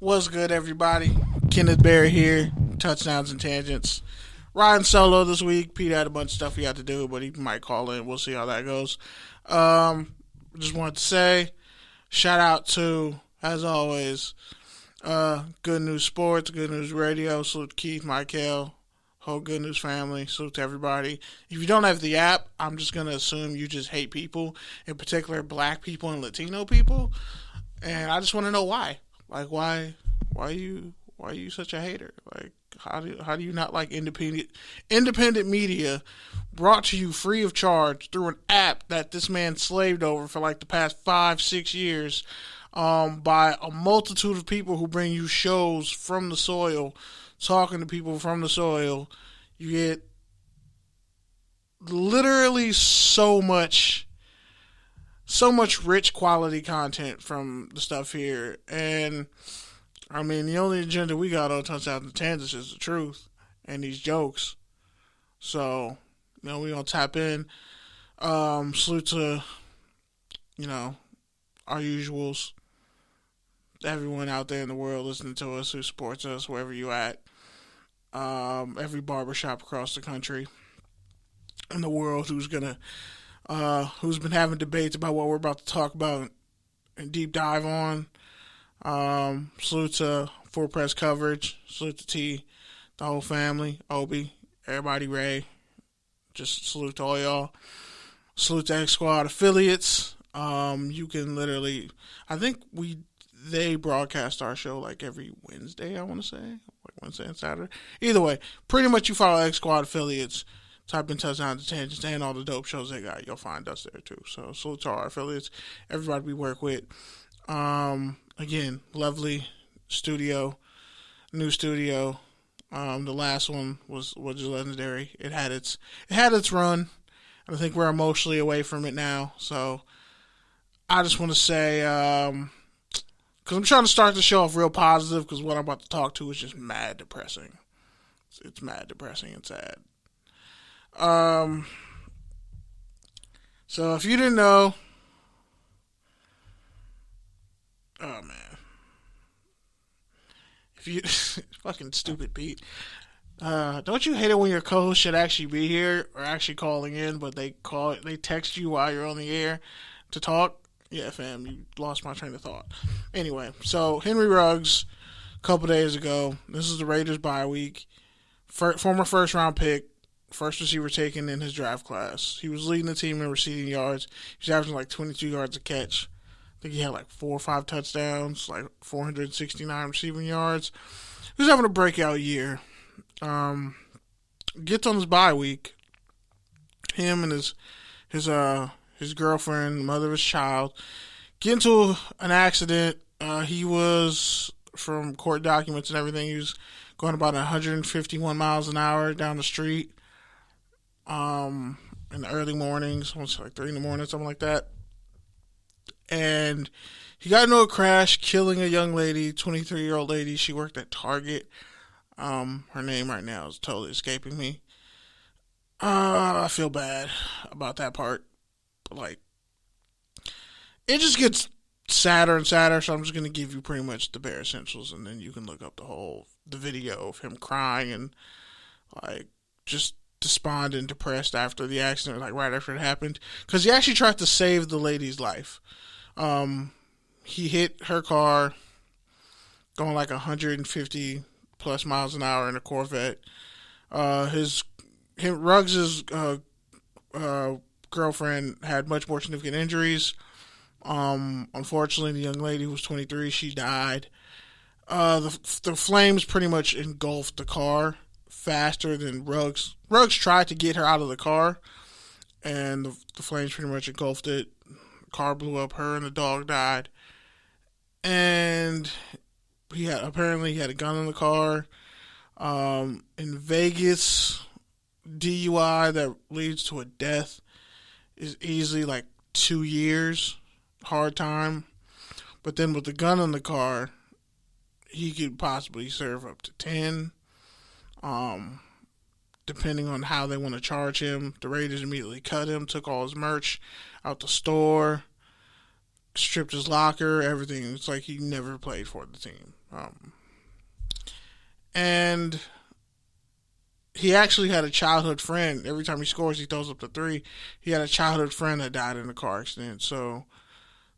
What's good, everybody? Kenneth Berry here. Touchdowns and tangents. Ryan solo this week. Pete had a bunch of stuff he had to do, but he might call in. We'll see how that goes. Just wanted to say, shout out to, as always, Good News Sports, Good News Radio. Salute to Keith, Michael, whole Good News family. Salute to everybody. If you don't have the app, I'm just gonna assume you just hate people, in particular Black people and Latino people. And I just want to know why. Like, why are you such a hater? Like, how do you not like independent media brought to you free of charge through an app that this man slaved over for like the past 5-6 years, by a multitude of people who bring you shows from the soil, talking to people from the soil. You get literally so much rich quality content from the stuff here. And I mean, the only agenda we got on Touchdowns and Tangents is the truth and these jokes. So, we gonna tap in. Salute to, our usuals. Everyone out there in the world listening to us, who supports us wherever you at. Every barbershop across the country in the world who's been having debates about what we're about to talk about and deep dive on. Salute to Full Press Coverage. Salute to T, the whole family, Obi, everybody, Ray. Just salute to all y'all. Salute to X Squad affiliates. You can literally, I think they broadcast our show like every Wednesday, I want to say. Like Wednesday and Saturday. Either way, pretty much you follow X Squad affiliates, type in Touchdowns and Tangents, and all the dope shows they got. You'll find us there too. So salute to our affiliates, everybody we work with. Again, lovely studio, new studio. The last one was legendary. It had its run. I think we're emotionally away from it now. So I just want to say, because I'm trying to start the show off real positive, because what I'm about to talk to is just mad depressing. It's mad depressing and sad. So if you didn't know, oh man, fucking stupid Pete. Don't you hate it when your co-host should actually be here or actually calling in, but they text you while you're on the air to talk? Yeah, fam, you lost my train of thought. Anyway, so Henry Ruggs, a couple days ago, this is the Raiders bye week. Former first round pick, first receiver taken in his draft class. He was leading the team in receiving yards. He was averaging like 22 yards a catch. I think he had like 4 or 5 touchdowns, like 469 receiving yards. He was having a breakout year. Gets on his bye week. Him and his girlfriend, mother of his child, get into an accident. He was, from court documents and everything, he was going about 151 miles an hour down the street in the early mornings, almost like 3 in the morning, something like that. And he got into a crash, killing a young lady, 23-year-old lady. She worked at Target. Her name right now is totally escaping me. I feel bad about that part. But, like, it just gets sadder and sadder, so I'm just going to give you pretty much the bare essentials, and then you can look up the video of him crying and, like, just despondent and depressed after the accident, like, right after it happened. Because he actually tried to save the lady's life. He hit her car going like 150 plus miles an hour in a Corvette. Ruggs' girlfriend had much more significant injuries. Unfortunately, the young lady who was 23, she died. The flames pretty much engulfed the car faster than Ruggs. Ruggs tried to get her out of the car, and the flames pretty much engulfed it. The car blew up. Her and the dog died. And he had a gun in the car. In Vegas, DUI that leads to a death is easily like 2 years, hard time. But then with the gun in the car, he could possibly serve up to 10. Depending on how they want to charge him. The Raiders immediately cut him, took all his merch out the store, stripped his locker, everything. It's like he never played for the team. And he actually had a childhood friend. Every time he scores, he throws up the three. He had a childhood friend that died in a car accident. So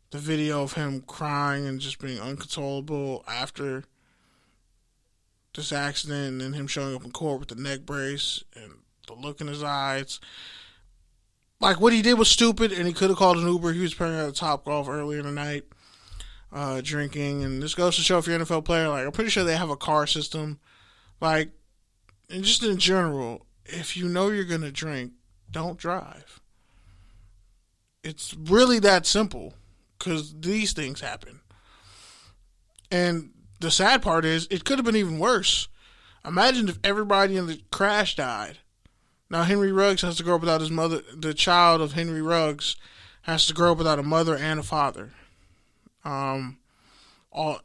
the video of him crying and just being uncontrollable after this accident, and him showing up in court with the neck brace and the look in his eyes. Like, what he did was stupid, and he could have called an Uber. He was playing at a Top Golf earlier in the night, drinking. And this goes to show, if you're an NFL player, like, I'm pretty sure they have a car system. Like, and just in general, if you know you're going to drink, don't drive. It's really that simple, because these things happen. And the sad part is, it could have been even worse. Imagine if everybody in the crash died. Now, Henry Ruggs has to grow up without his mother. The child of Henry Ruggs has to grow up without a mother and a father.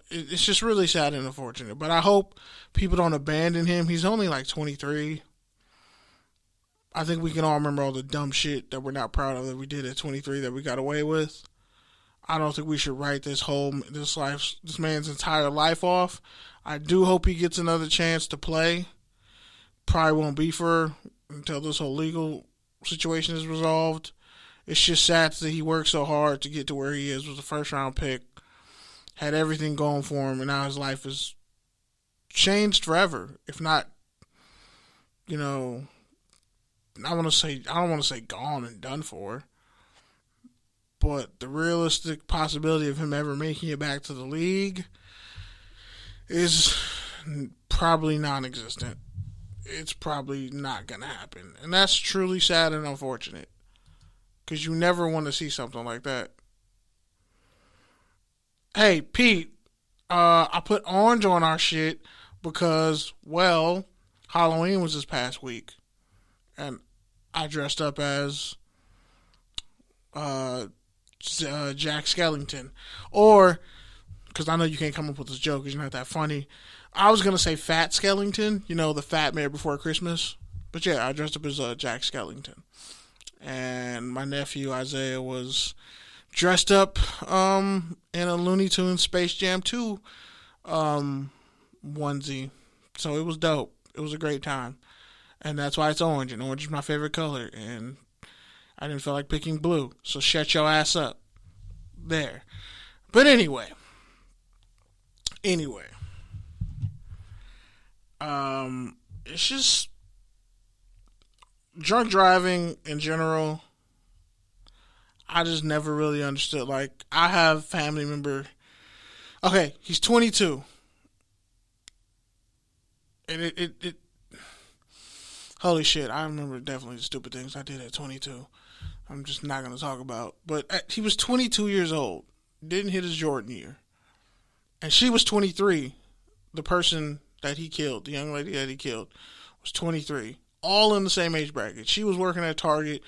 It's just really sad and unfortunate. But I hope people don't abandon him. He's only like 23. I think we can all remember all the dumb shit that we're not proud of that we did at 23 that we got away with. I don't think we should write this man's entire life off. I do hope he gets another chance to play. Probably won't be until this whole legal situation is resolved. It's just sad that he worked so hard to get to where he is, was a first round pick, had everything going for him, and now his life is changed forever. If not, I don't want to say gone and done for. But the realistic possibility of him ever making it back to the league is probably non-existent. It's probably not going to happen. And that's truly sad and unfortunate, because you never want to see something like that. Hey, Pete, I put orange on our shit because, well, Halloween was this past week. And I dressed up as Jack Skellington. Or, because I know you can't come up with this joke because you're not that funny, I was going to say Fat Skellington, the Fat Mayor Before Christmas. But yeah, I dressed up as Jack Skellington. And my nephew Isaiah was dressed up in a Looney Tunes Space Jam 2 onesie. So it was dope. It was a great time. And that's why it's orange. And orange is my favorite color. And I didn't feel like picking blue. So shut your ass up. There. But anyway. It's just drunk driving in general. I just never really understood. Like, I have family member. Okay, he's 22. And it holy shit, I remember definitely the stupid things I did at 22. I'm just not going to talk about. But he was 22 years old. Didn't hit his Jordan year. And she was 23. The person that he killed, the young lady that he killed, was 23. All in the same age bracket. She was working at Target,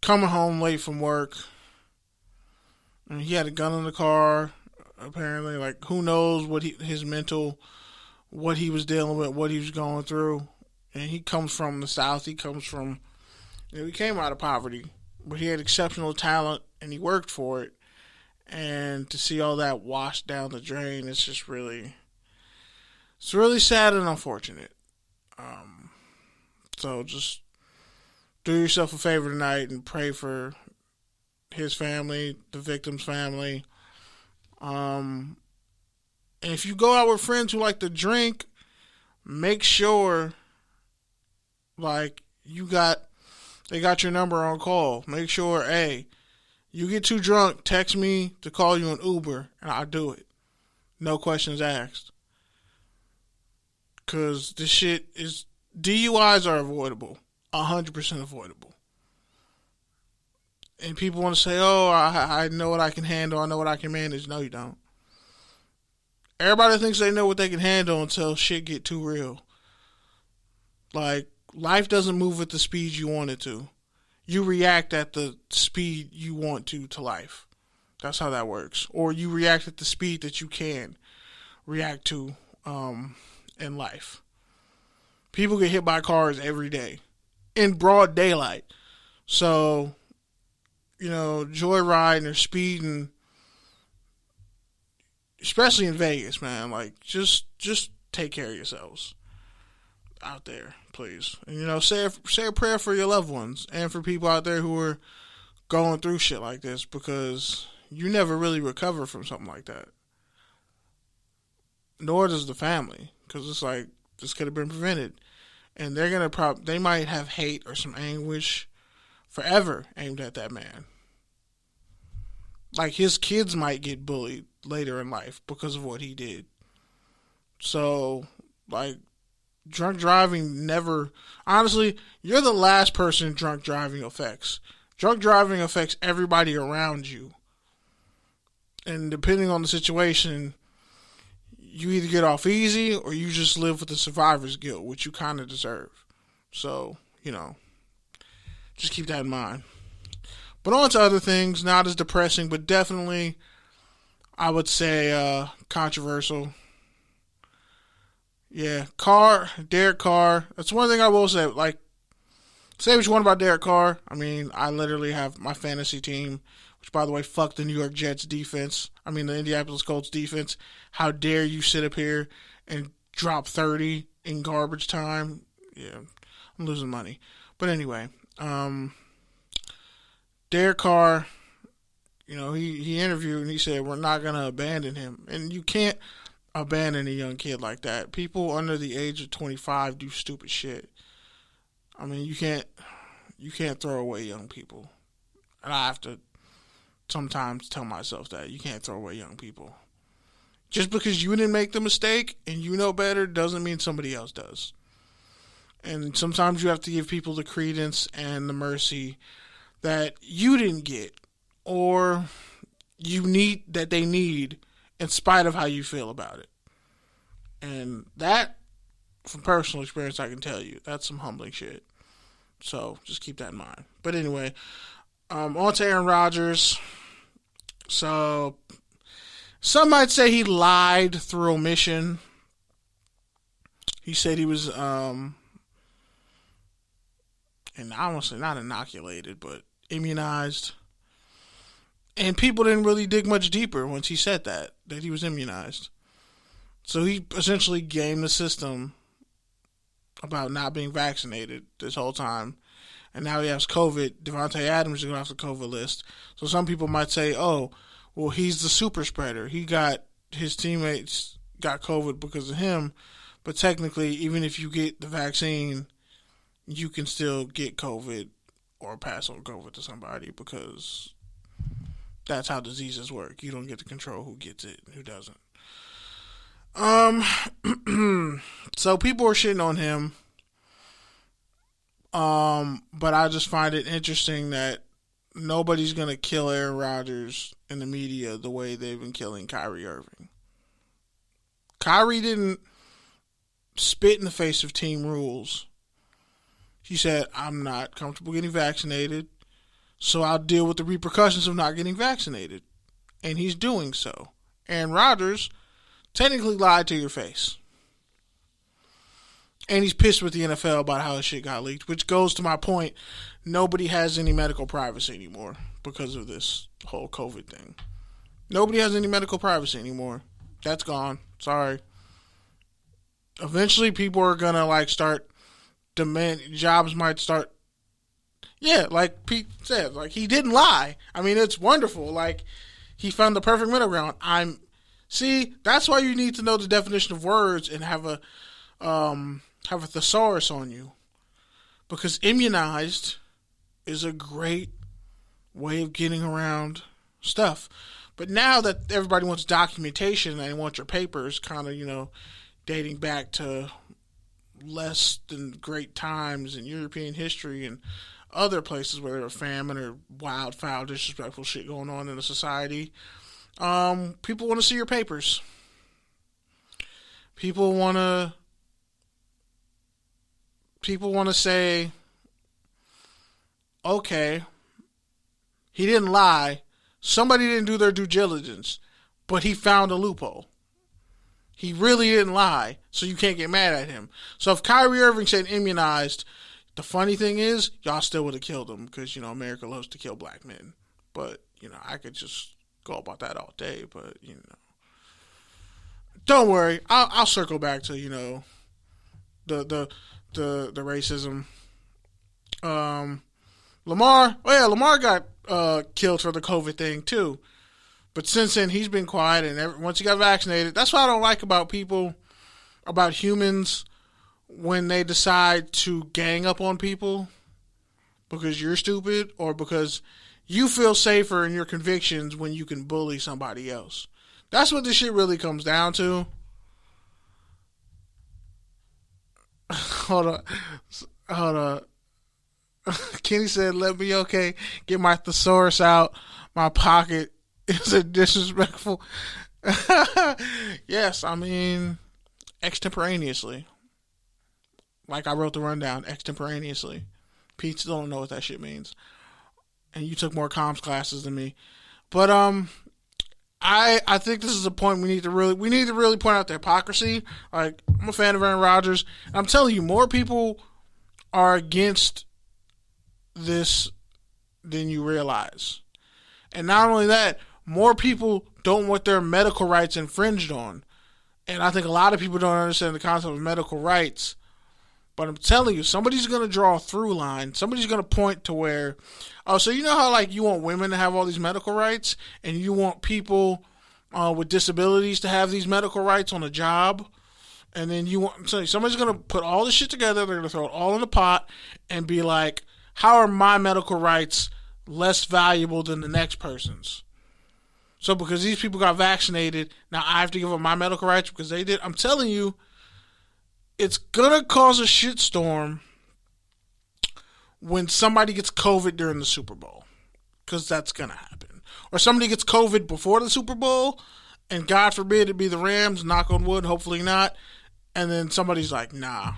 coming home late from work. And he had a gun in the car, apparently. Like, who knows what he was dealing with, what he was going through. And he comes from the South. He comes from, he came out of poverty. But he had exceptional talent, and he worked for it. And to see all that washed down the drain, it's just really sad and unfortunate. So just do yourself a favor tonight and pray for his family, the victim's family. And if you go out with friends who like to drink, make sure, like, they got your number on call. Make sure, hey, you get too drunk, text me to call you an Uber, and I'll do it. No questions asked. Because this shit is, DUIs are avoidable. 100% avoidable. And people want to say, oh, I know what I can handle, I know what I can manage. No, you don't. Everybody thinks they know what they can handle until shit get too real. Like, life doesn't move at the speed you want it to. You react at the speed you want to life. That's how that works. Or you react at the speed that you can react to in life. People get hit by cars every day in broad daylight. So, joyriding or speeding especially in Vegas, man. Like, just take care of yourselves out there, please. And, say a prayer for your loved ones and for people out there who are going through shit like this, because you never really recover from something like that. Nor does the family, because it's like, this could have been prevented. And they're going to they might have hate or some anguish forever aimed at that man. Like, his kids might get bullied later in life because of what he did. So, like, drunk driving never... Honestly, you're the last person drunk driving affects. Drunk driving affects everybody around you. And depending on the situation, you either get off easy or you just live with the survivor's guilt, which you kind of deserve. So, just keep that in mind. But on to other things, not as depressing, but definitely, I would say, controversial. Yeah, Derek Carr. That's one thing I will say. Like, say what you want about Derek Carr. I mean, I literally have my fantasy team, which, by the way, fuck the New York Jets defense. I mean, the Indianapolis Colts defense. How dare you sit up here and drop 30 in garbage time? Yeah, I'm losing money. But anyway, Derek Carr, he interviewed and he said, we're not going to abandon him. And you can't abandon a young kid like that. People under the age of 25 do stupid shit. I mean, you can't throw away young people. And I have to sometimes tell myself that. You can't throw away young people. Just because you didn't make the mistake and you know better doesn't mean somebody else does. And sometimes you have to give people the credence and the mercy that you didn't get, or that they need, in spite of how you feel about it. And that, from personal experience, I can tell you, that's some humbling shit. So just keep that in mind. But anyway, on to Aaron Rodgers. So some might say he lied through omission. He said he was, and I won't say not inoculated, but immunized. And people didn't really dig much deeper once he said that he was immunized. So he essentially gamed the system about not being vaccinated this whole time. And now he has COVID. Devontae Adams is going off the COVID list. So some people might say, oh, well, he's the super spreader. His teammates got COVID because of him. But technically, even if you get the vaccine, you can still get COVID or pass on COVID to somebody, because that's how diseases work. You don't get to control who gets it and who doesn't. So people are shitting on him. But I just find it interesting that nobody's going to kill Aaron Rodgers in the media the way they've been killing Kyrie Irving. Kyrie didn't spit in the face of team rules. He said, I'm not comfortable getting vaccinated, so I'll deal with the repercussions of not getting vaccinated. And he's doing so. Aaron Rodgers technically lied to your face. And he's pissed with the NFL about how his shit got leaked, which goes to my point. Nobody has any medical privacy anymore because of this whole COVID thing. Nobody has any medical privacy anymore. That's gone. Sorry. Eventually, people are going to start jobs might start. Yeah, like Pete said, he didn't lie. I mean, it's wonderful. He found the perfect middle ground. That's why you need to know the definition of words and have a thesaurus on you. Because immunized is a great way of getting around stuff. But now that everybody wants documentation and they want your papers kind of, dating back to less than great times in European history and other places where there were famine or wild, foul, disrespectful shit going on in the society, people want to see your papers. People want to say, okay, he didn't lie. Somebody didn't do their due diligence, but he found a loophole. He really didn't lie, so you can't get mad at him. So if Kyrie Irving said immunized, the funny thing is, y'all still would have killed him because, America loves to kill black men. But, I could just go about that all day, but, don't worry. I'll circle back to the racism. Lamar. Oh yeah, Lamar got killed for the COVID thing too. But since then, he's been quiet, and once he got vaccinated, that's what I don't like about humans, when they decide to gang up on people because you're stupid or because you feel safer in your convictions when you can bully somebody else. That's what this shit really comes down to. Hold on. Kenny said, "Let me get my thesaurus out. My pocket is a disrespectful." Yes, I mean extemporaneously. Like I wrote the rundown, extemporaneously. Pete still don't know what that shit means. And you took more comms classes than me. But I think this is a point we need to really point out the hypocrisy. Like, I'm a fan of Aaron Rodgers. I'm telling you, more people are against this than you realize. And not only that, more people don't want their medical rights infringed on. And I think a lot of people don't understand the concept of medical rights. But I'm telling you, somebody's going to draw a through line. Somebody's going to point to where, so you know how like you want women to have all these medical rights and you want people with disabilities to have these medical rights on a job? And then somebody's going to put all this shit together. They're going to throw it all in a pot and be like, how are my medical rights less valuable than the next person's? So because these people got vaccinated, now I have to give up my medical rights because they did. I'm telling you, it's going to cause a shitstorm when somebody gets COVID during the Super Bowl. Because that's going to happen. Or somebody gets COVID before the Super Bowl, and God forbid it be the Rams, knock on wood, hopefully not. And then somebody's like, nah.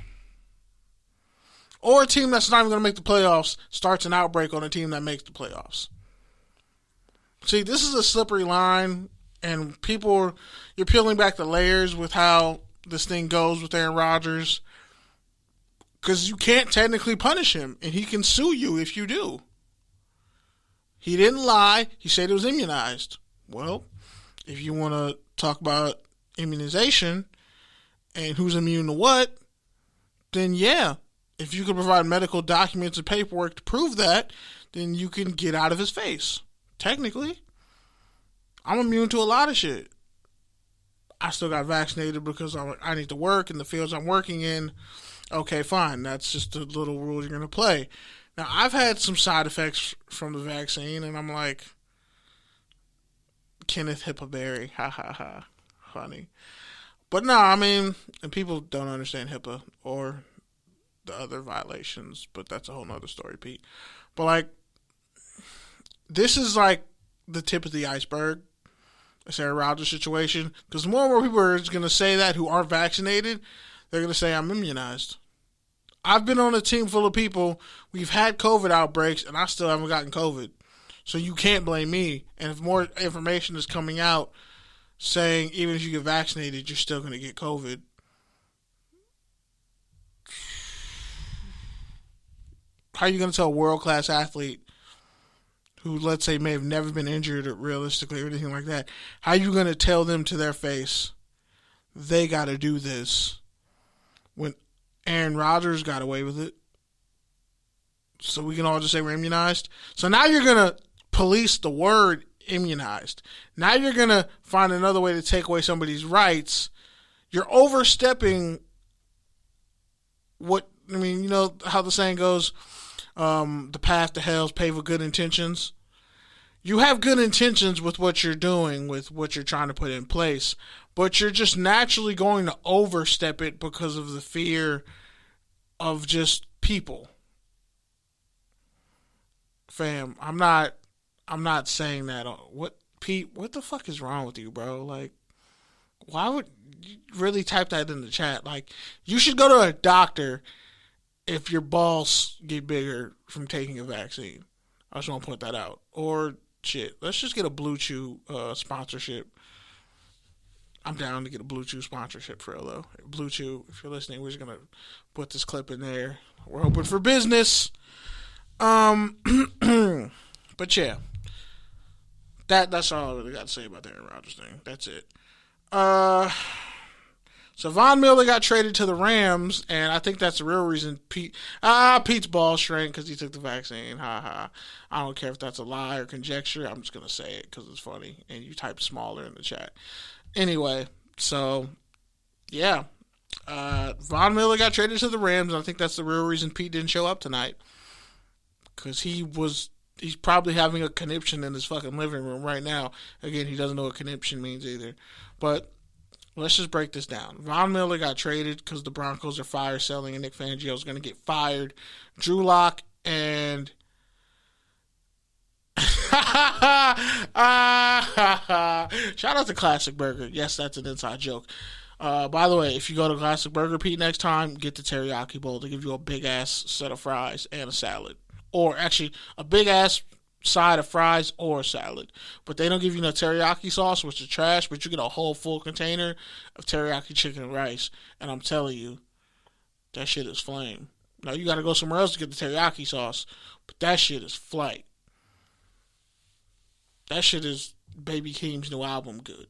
Or a team that's not even going to make the playoffs starts an outbreak on a team that makes the playoffs. See, this is a slippery line, and you're peeling back the layers with how this thing goes with Aaron Rodgers, because you can't technically punish him, and he can sue you if you do. He didn't lie. He said he was immunized. Well, if you want to talk about immunization and who's immune to what, then yeah, if you can provide medical documents and paperwork to prove that, then you can get out of his face. Technically, I'm immune to a lot of shit. I still got vaccinated because I need to work in the fields I'm working in. Okay, fine. That's just the little rule you're going to play. Now, I've had some side effects from the vaccine, and I'm like, Kenneth Hippaberry. Ha, ha, ha. Funny. But no, I mean, and people don't understand HIPAA or the other violations, but that's a whole nother story, Pete. But, like, this is like the tip of the iceberg. This Aaron Rodgers situation, because more and more people are going to say that who aren't vaccinated. They're going to say I'm immunized. I've been on a team full of people. We've had COVID outbreaks, and I still haven't gotten COVID. So you can't blame me. And if more information is coming out saying even if you get vaccinated, you're still going to get COVID, how are you going to tell a world-class athlete who, let's say, may have never been injured or realistically or anything like that, how are you going to tell them to their face they got to do this when Aaron Rodgers got away with it? So we can all just say we're immunized? So now you're going to police the word immunized. Now you're going to find another way to take away somebody's rights. You're overstepping what, I mean, you know how the saying goes, the path to hell is paved with good intentions. You have good intentions with what you're doing, with what you're trying to put in place, but you're just naturally going to overstep it because of the fear of just people. Fam, I'm not saying that. Pete, what the fuck is wrong with you, bro? Like, why would you really type that in the chat? Like, you should go to a doctor if your balls get bigger from taking a vaccine. I just want to point that out. Or, shit, let's just get a Blue Chew sponsorship. I'm down to get a Blue Chew sponsorship for real, though. Blue Chew, if you're listening, we're just going to put this clip in there. We're open for business. But yeah. That's all I really got to say about the Aaron Rodgers thing. That's it. So Von Miller got traded to the Rams, and I think that's the real reason Pete's ball shrank because he took the vaccine. Ha ha. I don't care if that's a lie or conjecture. I'm just going to say it because it's funny, and you type smaller in the chat. Anyway, so, yeah. Von Miller got traded to the Rams, and I think that's the real reason Pete didn't show up tonight. Because he's probably having a conniption in his fucking living room right now. Again, he doesn't know what conniption means either. But let's just break this down. Von Miller got traded because the Broncos are fire selling and Nick Fangio is going to get fired. Drew Lock and shout out to Classic Burger. Yes, that's an inside joke. By the way, if you go to Classic Burger, Pete, next time, get the teriyaki bowl. They give you a big-ass set of fries and a salad. Or actually, a big-ass side of fries or salad. But they don't give you no teriyaki sauce, which is trash, but you get a whole full container of teriyaki chicken and rice. And I'm telling you, that shit is flame. Now, you got to go somewhere else to get the teriyaki sauce, but that shit is flight. That shit is Baby Keem's new album good.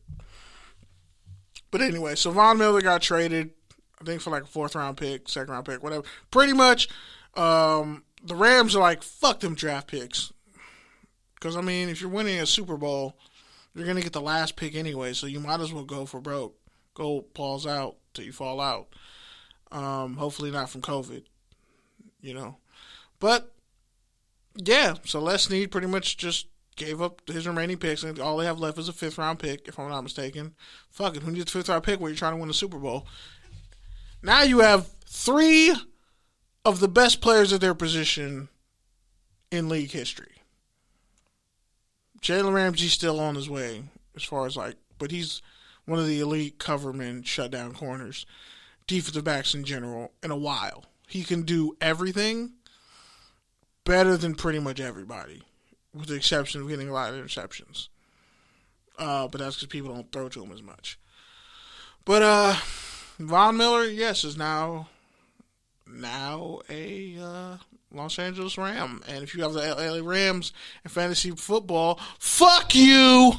But anyway, so Von Miller got traded, I think for like a 4th-round pick, 2nd-round pick, whatever. Pretty much, the Rams are like, fuck them draft picks. Because, I mean, if you're winning a Super Bowl, you're going to get the last pick anyway, so you might as well go for broke. Go balls out till you fall out. Hopefully not from COVID, you know. But, yeah, so Les Snead pretty much just gave up his remaining picks, and all they have left is a 5th-round pick, if I'm not mistaken. Fuck it, who needs a 5th-round pick when you're trying to win a Super Bowl? Now you have 3 of the best players at their position in league history. Jalen Ramsey's still on his way, as far as but he's one of the elite coverman shutdown corners, defensive backs in general, in a while. He can do everything better than pretty much everybody, with the exception of getting a lot of interceptions. But that's because people don't throw to him as much. But Von Miller, yes, is now a Los Angeles Ram. And if you have the LA Rams in fantasy football, fuck you!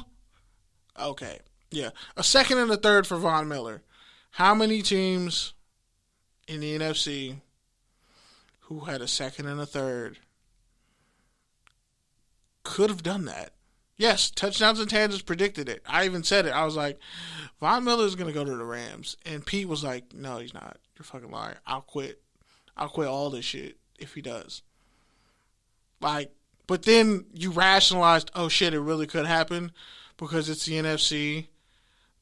Okay, yeah. A 2nd and a 3rd for Von Miller. How many teams in the NFC who had a 2nd and a 3rd could have done that? Yes, Touchdowns and Tangents predicted it. I even said it. I was like, Von Miller is going to go to the Rams. And Pete was like, no, he's not. You're fucking lying. I'll quit all this shit if he does. But then you rationalized, oh shit, it really could happen because it's the NFC.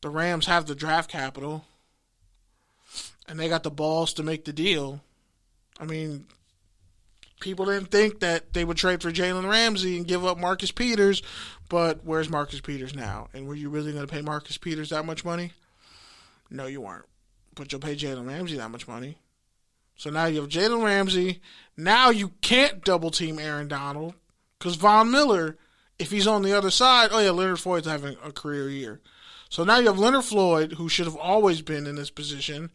The Rams have the draft capital. And they got the balls to make the deal. I mean, people didn't think that they would trade for Jalen Ramsey and give up Marcus Peters, but where's Marcus Peters now? And were you really going to pay Marcus Peters that much money? No, you weren't. But you'll pay Jalen Ramsey that much money. So now you have Jalen Ramsey. Now you can't double-team Aaron Donald because Von Miller, if he's on the other side, oh yeah, Leonard Floyd's having a career year. So now you have Leonard Floyd, who should have always been in this position.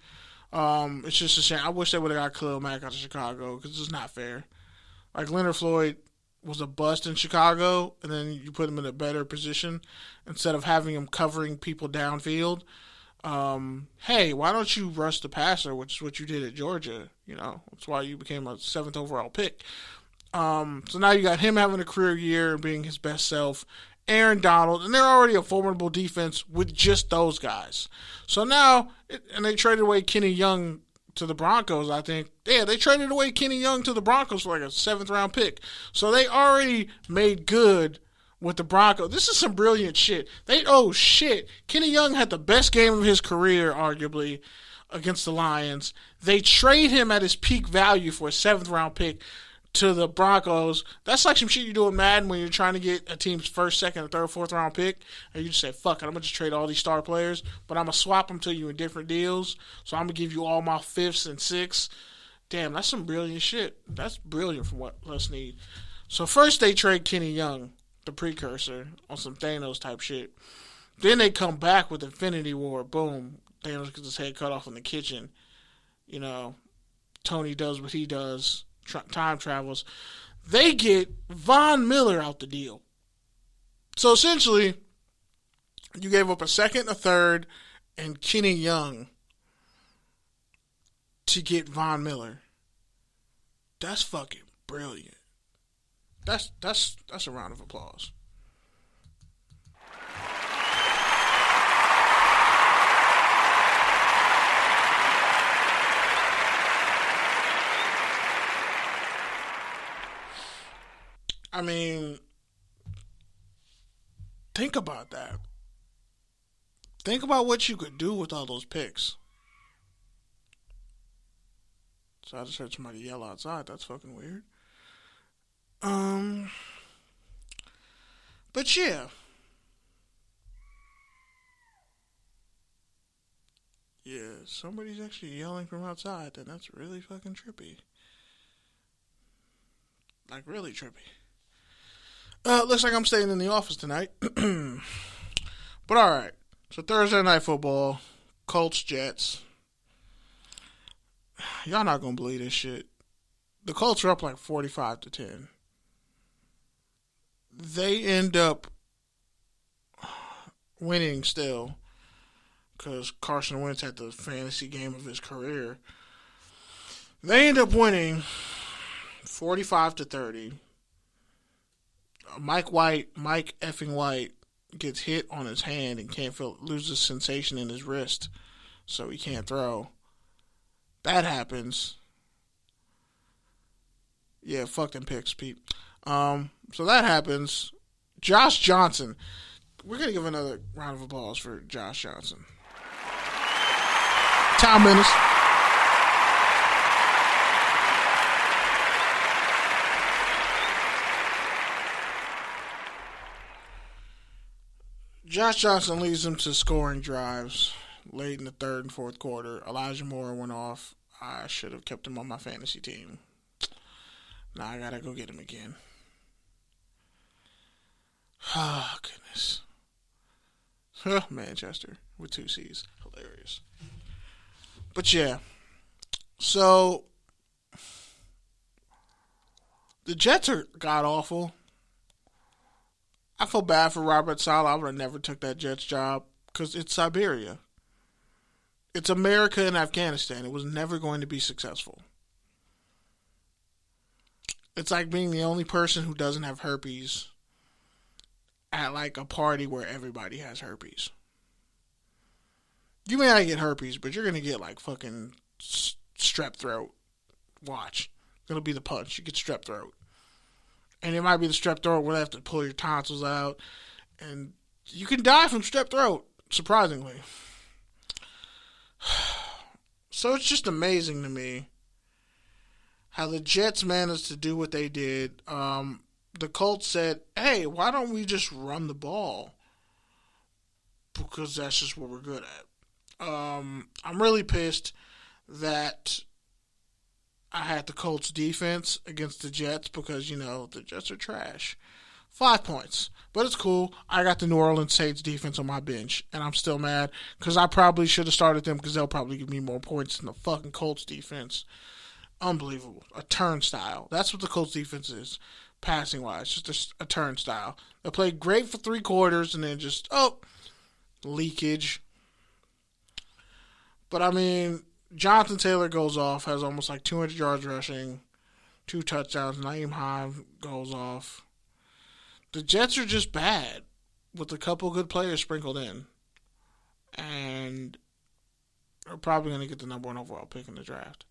It's just a shame. I wish they would have got Khalil Mack out of Chicago because it's not fair. Leonard Floyd was a bust in Chicago, and then you put him in a better position instead of having him covering people downfield. Hey, why don't you rush the passer, which is what you did at Georgia? You know, that's why you became a 7th overall pick. So now you got him having a career year and being his best self. Aaron Donald, and they're already a formidable defense with just those guys. So now, and they traded away Kenny Young to the Broncos, I think. Yeah, they traded away Kenny Young to the Broncos for a 7th-round pick. So they already made good with the Broncos. This is some brilliant shit. Kenny Young had the best game of his career, arguably, against the Lions. They trade him at his peak value for a 7th-round pick to the Broncos. That's like some shit you do in Madden when you're trying to get a team's 1st, 2nd, or 3rd, 4th-round pick, and you just say, fuck it, I'm going to just trade all these star players, but I'm going to swap them to you in different deals, so I'm going to give you all my 5ths and 6ths. Damn, that's some brilliant shit. That's brilliant from what Les Need. So first they trade Kenny Young, the precursor, on some Thanos-type shit. Then they come back with Infinity War. Boom. Thanos gets his head cut off in the kitchen. You know, Tony does what he does. Time travels. They get Von Miller out the deal. So essentially, you gave up a 2nd, a 3rd, and Kenny Young to get Von Miller. That's fucking brilliant. That's a round of applause. I mean, think about that. Think about what you could do with all those picks. So I just heard somebody yell outside. That's fucking weird. But yeah. Yeah, somebody's actually yelling from outside, then that's really fucking trippy. Like, really trippy. Looks like I'm staying in the office tonight. But alright. So Thursday night football. Colts, Jets. Y'all not gonna believe this shit. The Colts are up like 45-10. They end up winning still. Because Carson Wentz had the fantasy game of his career. They end up winning 45-30. Mike effing White gets hit on his hand and loses sensation in his wrist, so he can't throw. That happens. Yeah, fuck them picks, Pete. So that happens. Josh Johnson. We're gonna give another round of applause for Josh Johnson. Tom Menace. Josh Johnson leads them to scoring drives late in the third and fourth quarter. Elijah Moore went off. I should have kept him on my fantasy team. Now I gotta go get him again. Oh, goodness. Manchester with 2 C's. Hilarious. But yeah. So, the Jets are god-awful. I feel bad for Robert Saleh. I would have never took that Jets job because it's Siberia. It's America and Afghanistan. It was never going to be successful. It's like being the only person who doesn't have herpes at like a party where everybody has herpes. You may not get herpes, but you're going to get like fucking strep throat. Watch. It'll be the punch. You get strep throat. And it might be the strep throat where they have to pull your tonsils out. And you can die from strep throat, surprisingly. So it's just amazing to me how the Jets managed to do what they did. The Colts said, hey, why don't we just run the ball? Because that's just what we're good at. I'm really pissed that I had the Colts defense against the Jets because, you know, the Jets are trash. 5 points. But it's cool. I got the New Orleans Saints defense on my bench, and I'm still mad because I probably should have started them because they'll probably give me more points than the fucking Colts defense. Unbelievable. A turnstile. That's what the Colts defense is, passing-wise. Just a turnstile. They play great for 3 quarters and then just, leakage. But, I mean, Jonathan Taylor goes off, has almost like 200 yards rushing, 2 touchdowns. Naeem Hines goes off. The Jets are just bad with a couple good players sprinkled in. And are probably going to get the number 1 overall pick in the draft.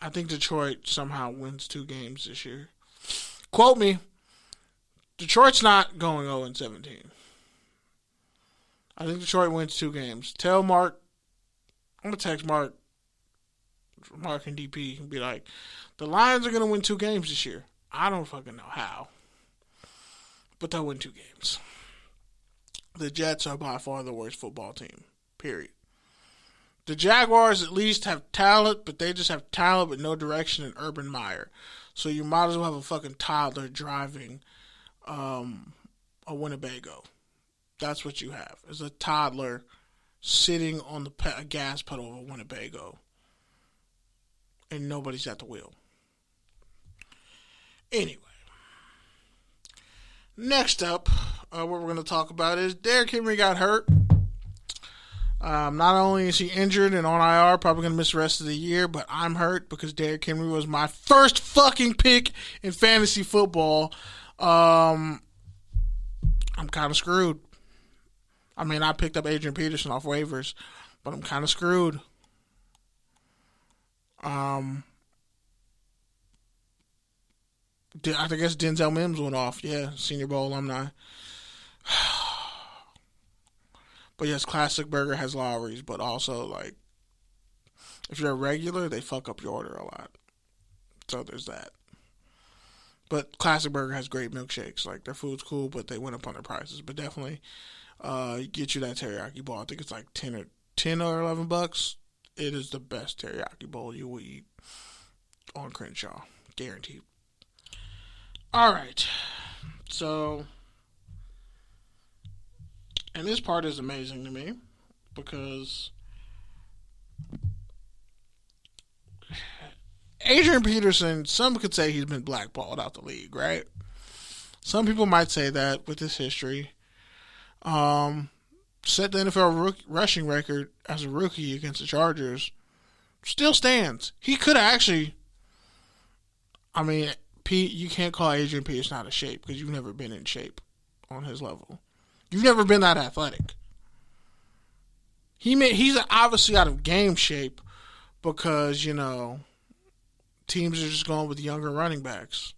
I think Detroit somehow wins 2 games this year. Quote me, Detroit's not going 0-17. I think Detroit wins 2 games. Tell Mark, I'm going to text Mark and DP and be like, the Lions are going to win 2 games this year. I don't fucking know how. But they'll win 2 games. The Jets are by far the worst football team. Period. The Jaguars at least have talent, but they just have talent with no direction in Urban Meyer. So you might as well have a fucking toddler driving a Winnebago. That's what you have. Is a toddler sitting on the gas pedal of a Winnebago. And nobody's at the wheel. Anyway. Next up, what we're going to talk about is Derrick Henry got hurt. Not only is he injured and on IR, probably going to miss the rest of the year, but I'm hurt because Derrick Henry was my first fucking pick in fantasy football. I'm kind of screwed. I mean, I picked up Adrian Peterson off waivers, but I'm kind of screwed. I guess Denzel Mims went off. Yeah, Senior Bowl alumni. But yes, Classic Burger has Lowry's, but also, like, if you're a regular, they fuck up your order a lot. So there's that. But Classic Burger has great milkshakes. Like, their food's cool, but they went up on their prices. But definitely get you that teriyaki bowl. I think it's like 10 or $11. It is the best teriyaki bowl you will eat on Crenshaw. Guaranteed. All right. So, and this part is amazing to me because Adrian Peterson, some could say he's been blackballed out the league, right? Some people might say that with his history. Set the NFL rushing record as a rookie against the Chargers. Still stands. He could have actually, I mean, Pete, you can't call Adrian Peterson out of shape because you've never been in shape on his level. You've never been that athletic. He's obviously out of game shape because, teams are just going with younger running backs.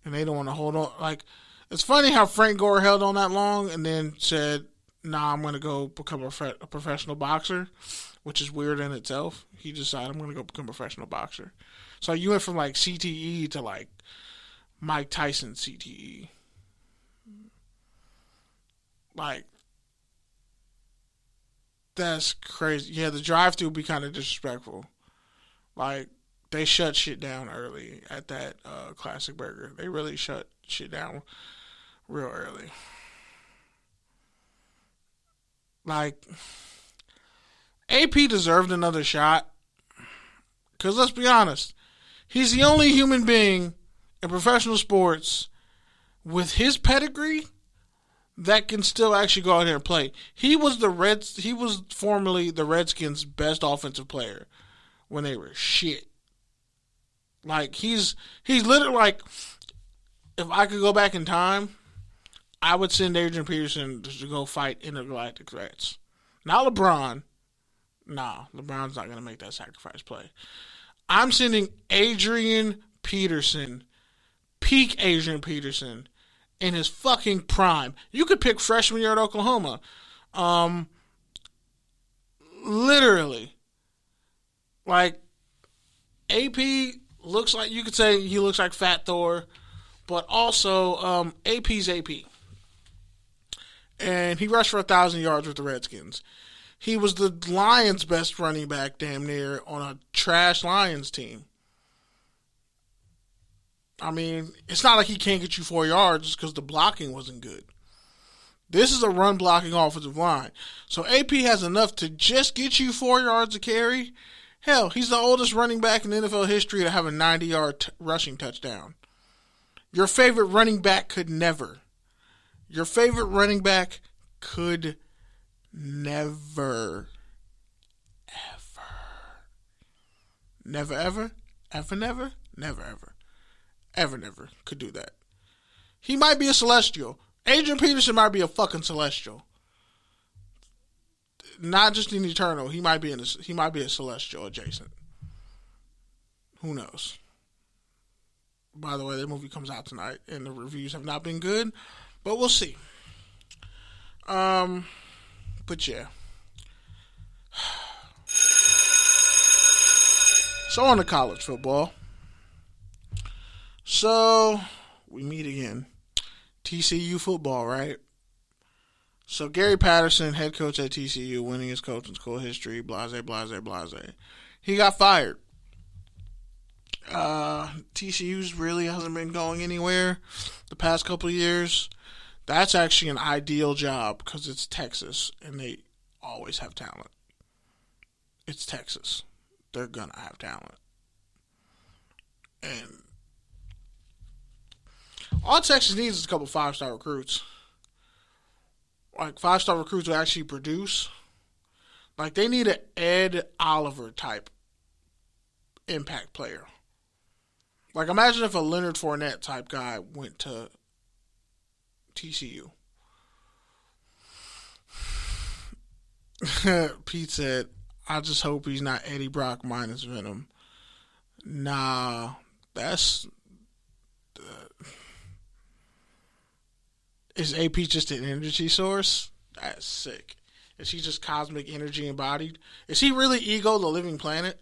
And they don't want to hold on. Like, it's funny how Frank Gore held on that long and then said, nah, I'm going to go become a professional boxer, which is weird in itself. He decided, I'm going to go become a professional boxer. So you went from, like, CTE to, like, Mike Tyson CTE. Like, that's crazy. Yeah, the drive-thru would be kind of disrespectful. Like, they shut shit down early at that Classic Burger. They really shut shit down real early. Like, AP deserved another shot. Because let's be honest, he's the only human being in professional sports with his pedigree that can still actually go out here and play. He was formerly the Redskins' best offensive player when they were shit. Like, he's literally like, if I could go back in time, I would send Adrian Peterson to go fight intergalactic threats. Not LeBron. Nah, LeBron's not going to make that sacrifice play. I'm sending Adrian Peterson, peak Adrian Peterson, in his fucking prime. You could pick freshman year at Oklahoma. Literally. Like, AP looks like, you could say he looks like Fat Thor, but also AP's AP. And he rushed for 1,000 yards with the Redskins. He was the Lions' best running back damn near on a trash Lions team. I mean, it's not like he can't get you 4 yards just because the blocking wasn't good. This is a run-blocking offensive line. So AP has enough to just get you 4 yards of carry. Hell, he's the oldest running back in NFL history to have a 90-yard rushing touchdown. Your favorite running back could never. Your favorite running back could never, ever. Never, ever? Ever, never? Never, ever. Ever, never could do that. He might be a celestial. Adrian Peterson might be a fucking celestial. Not just an eternal. He might be a celestial adjacent. Who knows? By the way, that movie comes out tonight, and the reviews have not been good, but we'll see. But yeah. So on to college football. So we meet again. TCU football, right? So Gary Patterson, head coach at TCU, winning his coaching school history, blase, blase, blase. He got fired. TCU's really hasn't been going anywhere the past couple of years. That's actually an ideal job because it's Texas and they always have talent. It's Texas. They're going to have talent. And all Texas needs is a couple 5-star recruits. Like 5-star recruits will actually produce. Like, they need an Ed Oliver type impact player. Like, imagine if a Leonard Fournette type guy went to TCU. Pete said, I just hope he's not Eddie Brock minus Venom. Nah, that's... is AP just an energy source? That's sick. Is he just cosmic energy embodied? Is he really Ego, the living planet?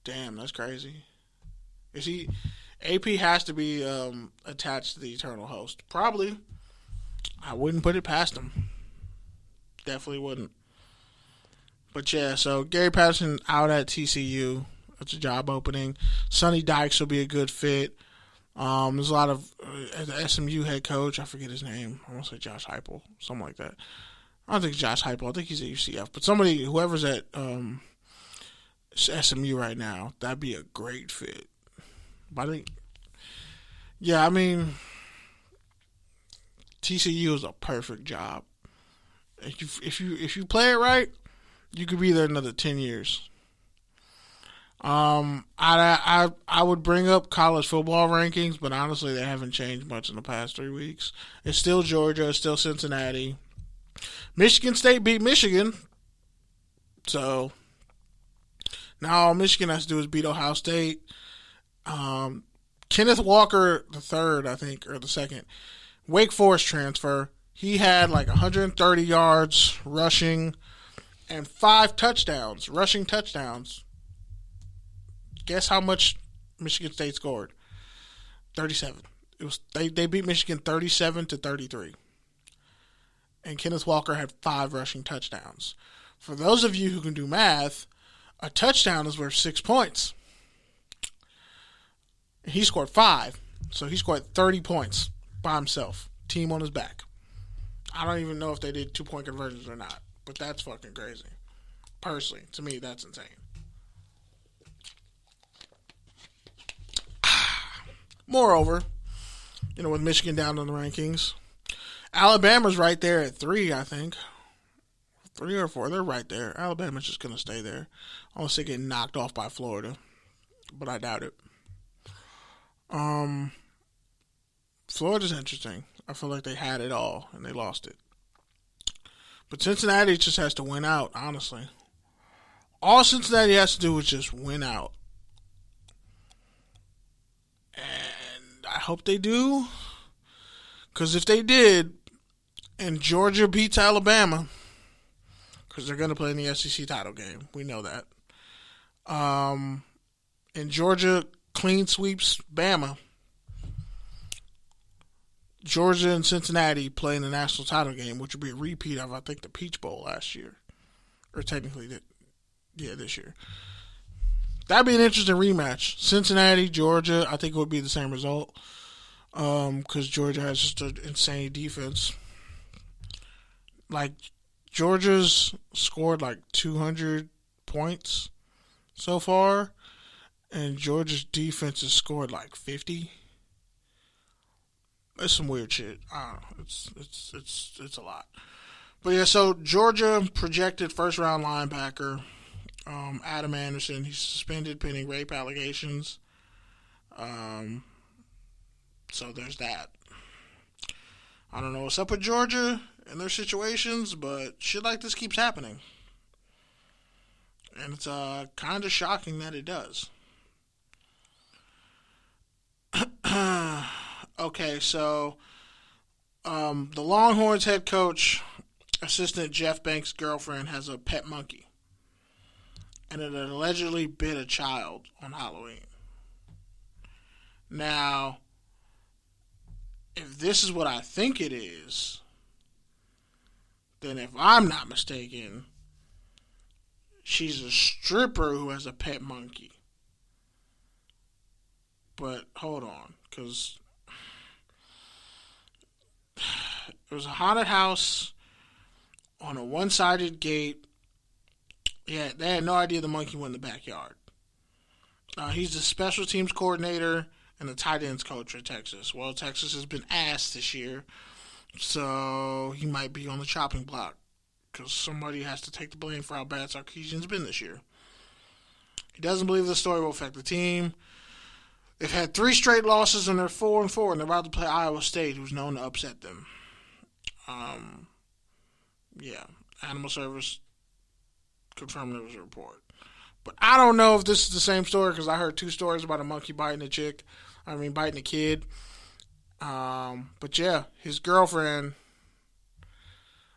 Damn, that's crazy. Is he... AP has to be attached to the Eternal Host. Probably. I wouldn't put it past him. Definitely wouldn't. But yeah, so Gary Patterson out at TCU. That's a job opening. Sonny Dykes will be a good fit. There's a lot of the SMU head coach. I forget his name. I want to say Josh Heupel, something like that. I don't think it's Josh Heupel. I think he's at UCF. But somebody, whoever's at SMU right now, that'd be a great fit. But I think, yeah, I mean, TCU is a perfect job. If you play it right, you could be there another 10 years. I would bring up college football rankings, but honestly, they haven't changed much in the past 3 weeks. It's still Georgia, it's still Cincinnati. Michigan State beat Michigan, so now all Michigan has to do is beat Ohio State. Kenneth Walker the third, I think, or the second, Wake Forest transfer. He had like 130 yards rushing and 5 touchdowns, rushing touchdowns. Guess how much Michigan State scored? 37. It was they beat Michigan 37-33. And Kenneth Walker had 5 rushing touchdowns. For those of you who can do math, a touchdown is worth 6 points. He scored 5, so he scored 30 points by himself. Team on his back. I don't even know if they did 2-point conversions or not, but that's fucking crazy. Personally, to me, that's insane. Moreover, with Michigan down in the rankings, Alabama's right there at 3, I think. 3 or 4, they're right there. Alabama's just going to stay there. Unless they get knocked off by Florida, but I doubt it. Florida's interesting. I feel like they had it all, and they lost it. But Cincinnati just has to win out, honestly. All Cincinnati has to do is just win out. And I hope they do. Because if they did, and Georgia beats Alabama, because they're going to play in the SEC title game. We know that. And Georgia clean sweeps Bama. Georgia and Cincinnati play in the national title game, which would be a repeat of, I think, the Peach Bowl last year. Or technically, this year. That'd be an interesting rematch. Cincinnati, Georgia, I think it would be the same result. Because Georgia has just an insane defense. Like, Georgia's scored like 200 points so far. And Georgia's defense has scored like 50. It's some weird shit. I don't know. It's a lot. But yeah, so Georgia projected first round linebacker, Adam Anderson. He's suspended pending rape allegations. So there's that. I don't know what's up with Georgia and their situations, but shit like this keeps happening. And it's kind of shocking that it does. Okay, so the Longhorns head coach, assistant Jeff Banks' girlfriend, has a pet monkey. And it allegedly bit a child on Halloween. Now, if this is what I think it is, then if I'm not mistaken, she's a stripper who has a pet monkey. But hold on, because it was a haunted house on a one-sided gate. Yeah, they had no idea the monkey went in the backyard. He's the special teams coordinator and the tight ends coach for Texas. Well, Texas has been asked this year, so he might be on the chopping block because somebody has to take the blame for how bad Sarkisian's been this year. He doesn't believe the story will affect the team. They've had 3 straight losses and they're 4-4, and they're about to play Iowa State, who's known to upset them. Yeah, Animal Service confirmed there was a report. But I don't know if this is the same story because I heard 2 stories about a monkey biting a kid. But yeah, his girlfriend,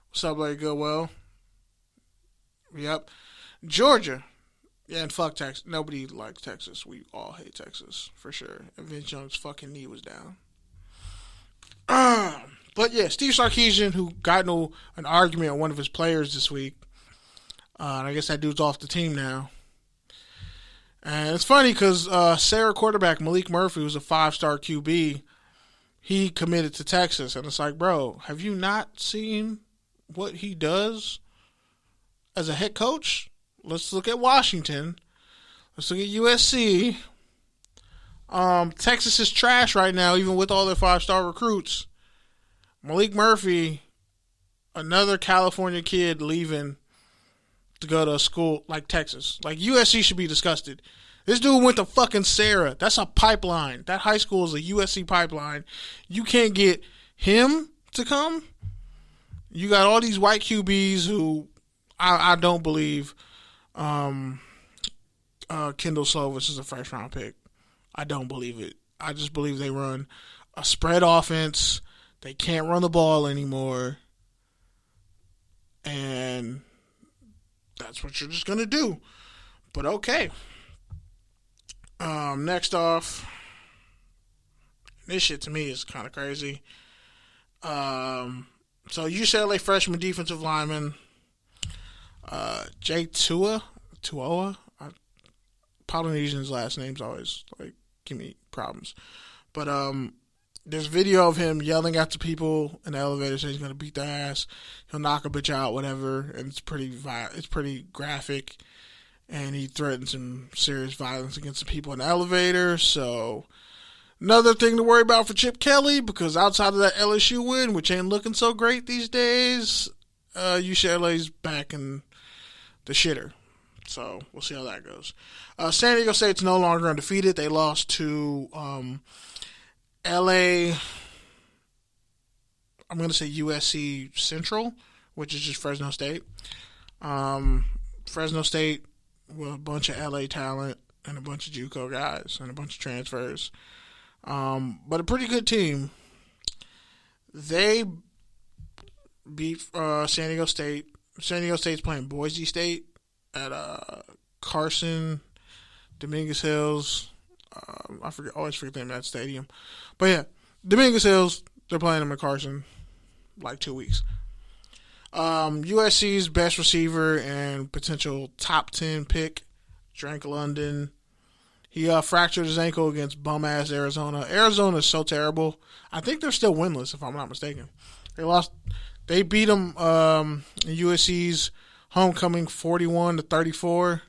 what's up, Larry Goodwill? Yep. Georgia. Yeah, and fuck Texas. Nobody likes Texas. We all hate Texas, for sure. And Vince Young's fucking knee was down. But yeah, Steve Sarkisian, who got into an argument with one of his players this week. And I guess that dude's off the team now. And it's funny because Sarah quarterback Malik Murphy, who's a 5-star QB, he committed to Texas. And it's like, bro, have you not seen what he does as a head coach? Let's look at Washington. Let's look at USC. Texas is trash right now, even with all their 5-star recruits. Malik Murphy, another California kid leaving to go to a school like Texas. Like, USC should be disgusted. This dude went to fucking Sarah. That's a pipeline. That high school is a USC pipeline. You can't get him to come. You got all these white QBs who I don't believe Kendall Slovis is a first-round pick. I don't believe it. I just believe they run a spread offense. They can't run the ball anymore. And that's what you're just going to do. But okay. Next off, this shit to me is kind of crazy. So UCLA freshman defensive lineman Jay Tuoa. Polynesians' last names always give me problems. But there's video of him yelling at the people in the elevator, saying he's gonna beat their ass. He'll knock a bitch out, whatever. And it's pretty graphic. And he threatens some serious violence against the people in the elevator. So another thing to worry about for Chip Kelly, because outside of that LSU win, which ain't looking so great these days, UCLA's back in the shitter. So we'll see how that goes. San Diego State's no longer undefeated. They lost to LA, I'm going to say USC Central, which is just Fresno State. Fresno State with a bunch of LA talent and a bunch of JUCO guys and a bunch of transfers. But a pretty good team. They beat San Diego State. San Diego State's playing Boise State at Carson, Dominguez Hills. Always forget the name of that stadium. But yeah, Dominguez Hills, they're playing them at Carson like 2 weeks. USC's best receiver and potential top 10 pick, Drake London. He fractured his ankle against bum-ass Arizona. Arizona is so terrible. I think they're still winless, if I'm not mistaken. They beat them in USC's homecoming 41-34.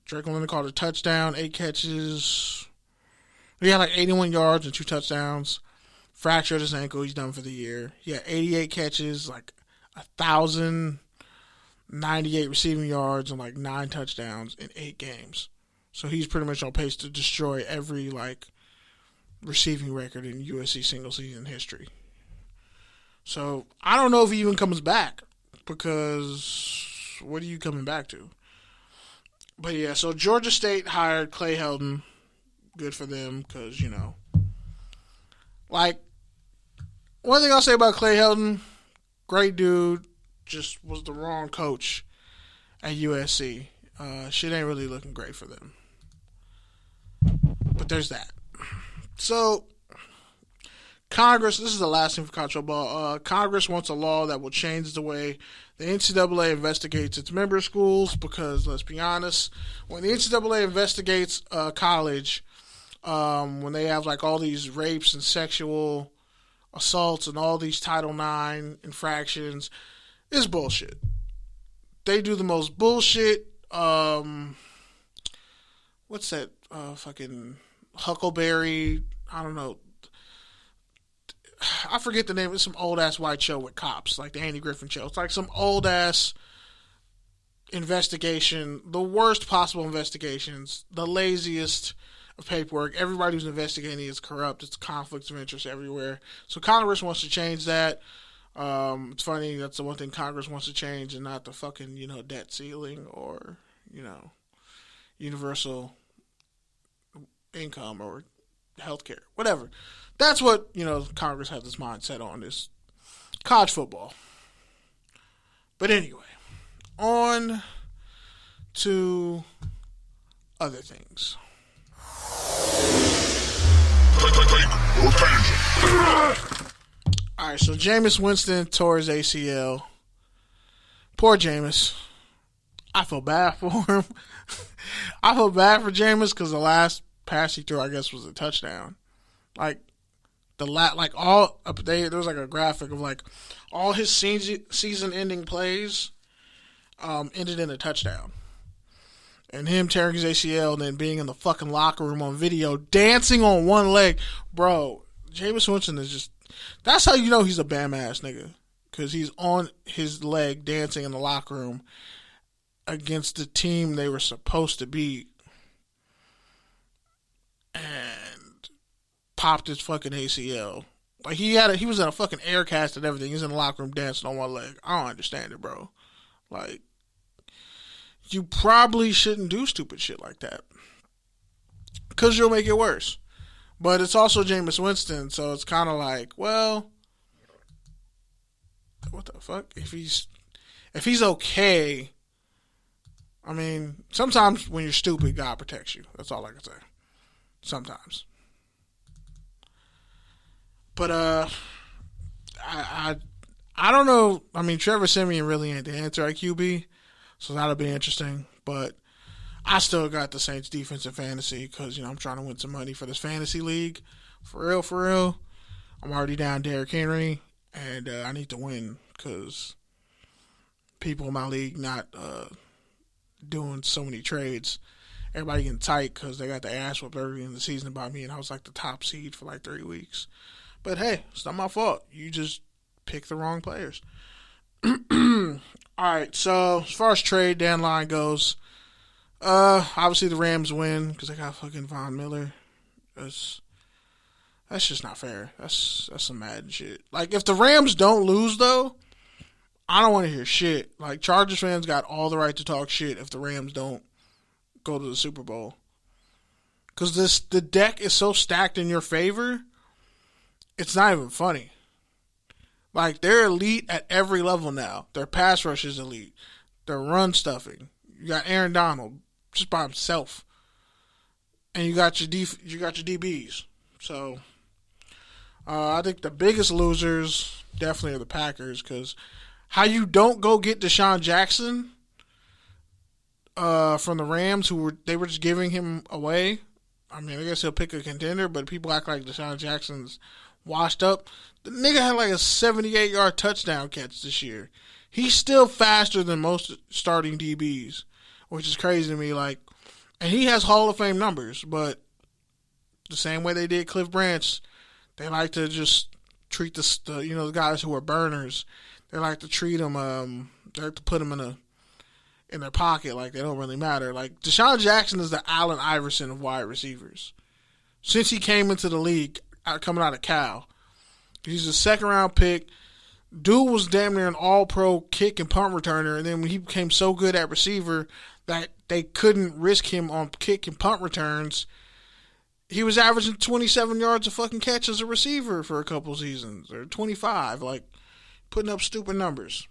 Drake London caught a touchdown, 8 catches. He had 81 yards and 2 touchdowns. Fractured his ankle. He's done for the year. He had 88 catches, 1,098 receiving yards, and 9 touchdowns in 8 games. So he's pretty much on pace to destroy every receiving record in USC single season history. So I don't know if he even comes back, because what are you coming back to? But yeah, so Georgia State hired Clay Helton. Good for them, because, one thing I'll say about Clay Helton, great dude, just was the wrong coach at USC. Shit ain't really looking great for them. But there's that. So, Congress, this is the last thing for college football. Congress wants a law that will change the way the NCAA investigates its member schools, because, let's be honest, when the NCAA investigates college, when they have all these rapes and sexual assaults and all these Title IX infractions, it's bullshit. They do the most bullshit, what's that, fucking Huckleberry, I don't know, I forget the name. It's some old ass white show with cops, like the Andy Griffin show. It's like some old ass investigation, the worst possible investigations, the laziest of paperwork. Everybody who's investigating is corrupt. It's conflicts of interest everywhere. So Congress wants to change that. It's funny, that's the one thing Congress wants to change, and not the fucking, debt ceiling or, universal income or healthcare, whatever. That's what, Congress has its mindset on, is college football. But anyway, on to other things. Alright, so Jameis Winston tore his ACL. Poor Jameis. I feel bad for him. I feel bad for Jameis because the last pass he threw, I guess, was a touchdown. Like, there was like a graphic of like all his season-ending plays ended in a touchdown. And him tearing his ACL and then being in the fucking locker room on video, dancing on one leg. Bro, Jameis Winston is just... That's how you know he's a bam-ass nigga. Because he's on his leg dancing in the locker room against the team they were supposed to beat. And popped his fucking ACL. Like, he was in a fucking air cast and everything. He's in the locker room dancing on one leg. I don't understand it, bro. Like, you probably shouldn't do stupid shit like that. Because you'll make it worse. But it's also Jameis Winston, so it's kind of like, well, what the fuck? If he's okay, I mean, sometimes when you're stupid, God protects you. That's all I can say. Sometimes. But I don't know. I mean, Trevor Siemian really ain't the answer at QB, so that'll be interesting. But I still got the Saints defense in fantasy because, I'm trying to win some money for this fantasy league. For real. I'm already down Derrick Henry, and I need to win because people in my league not doing so many trades. Everybody getting tight because they got the ass whooped early in the season by me, and I was like the top seed for like 3 weeks. But hey, it's not my fault. You just pick the wrong players. Alright, so as far as trade deadline goes, obviously the Rams win because they got fucking Von Miller. That's just not fair. That's some Madden shit. Like, if the Rams don't lose, though, I don't want to hear shit. Like, Chargers fans got all the right to talk shit if the Rams don't go to the Super Bowl. Because the deck is so stacked in your favor, it's not even funny. Like, they're elite at every level now. Their pass rush is elite. Their run stuffing. You got Aaron Donald just by himself. And you got your DBs. So, I think the biggest losers definitely are the Packers, because how you don't go get Deshaun Jackson from the Rams, they were just giving him away. I mean, I guess he'll pick a contender, but people act like Deshaun Jackson's washed up. The nigga had like a 78-yard touchdown catch this year. He's still faster than most starting DBs, which is crazy to me. Like, and he has Hall of Fame numbers, but the same way they did Cliff Branch, they like to just treat the guys who are burners. They like to treat them. They like to put them in their pocket like they don't really matter. Like, Deshaun Jackson is the Allen Iverson of wide receivers. Since he came into the league, coming out of Cal, he's a second-round pick. Dude was damn near an all-pro kick and punt returner, and then when he became so good at receiver that they couldn't risk him on kick and punt returns, he was averaging 27 yards a fucking catch as a receiver for a couple seasons, or 25, like putting up stupid numbers.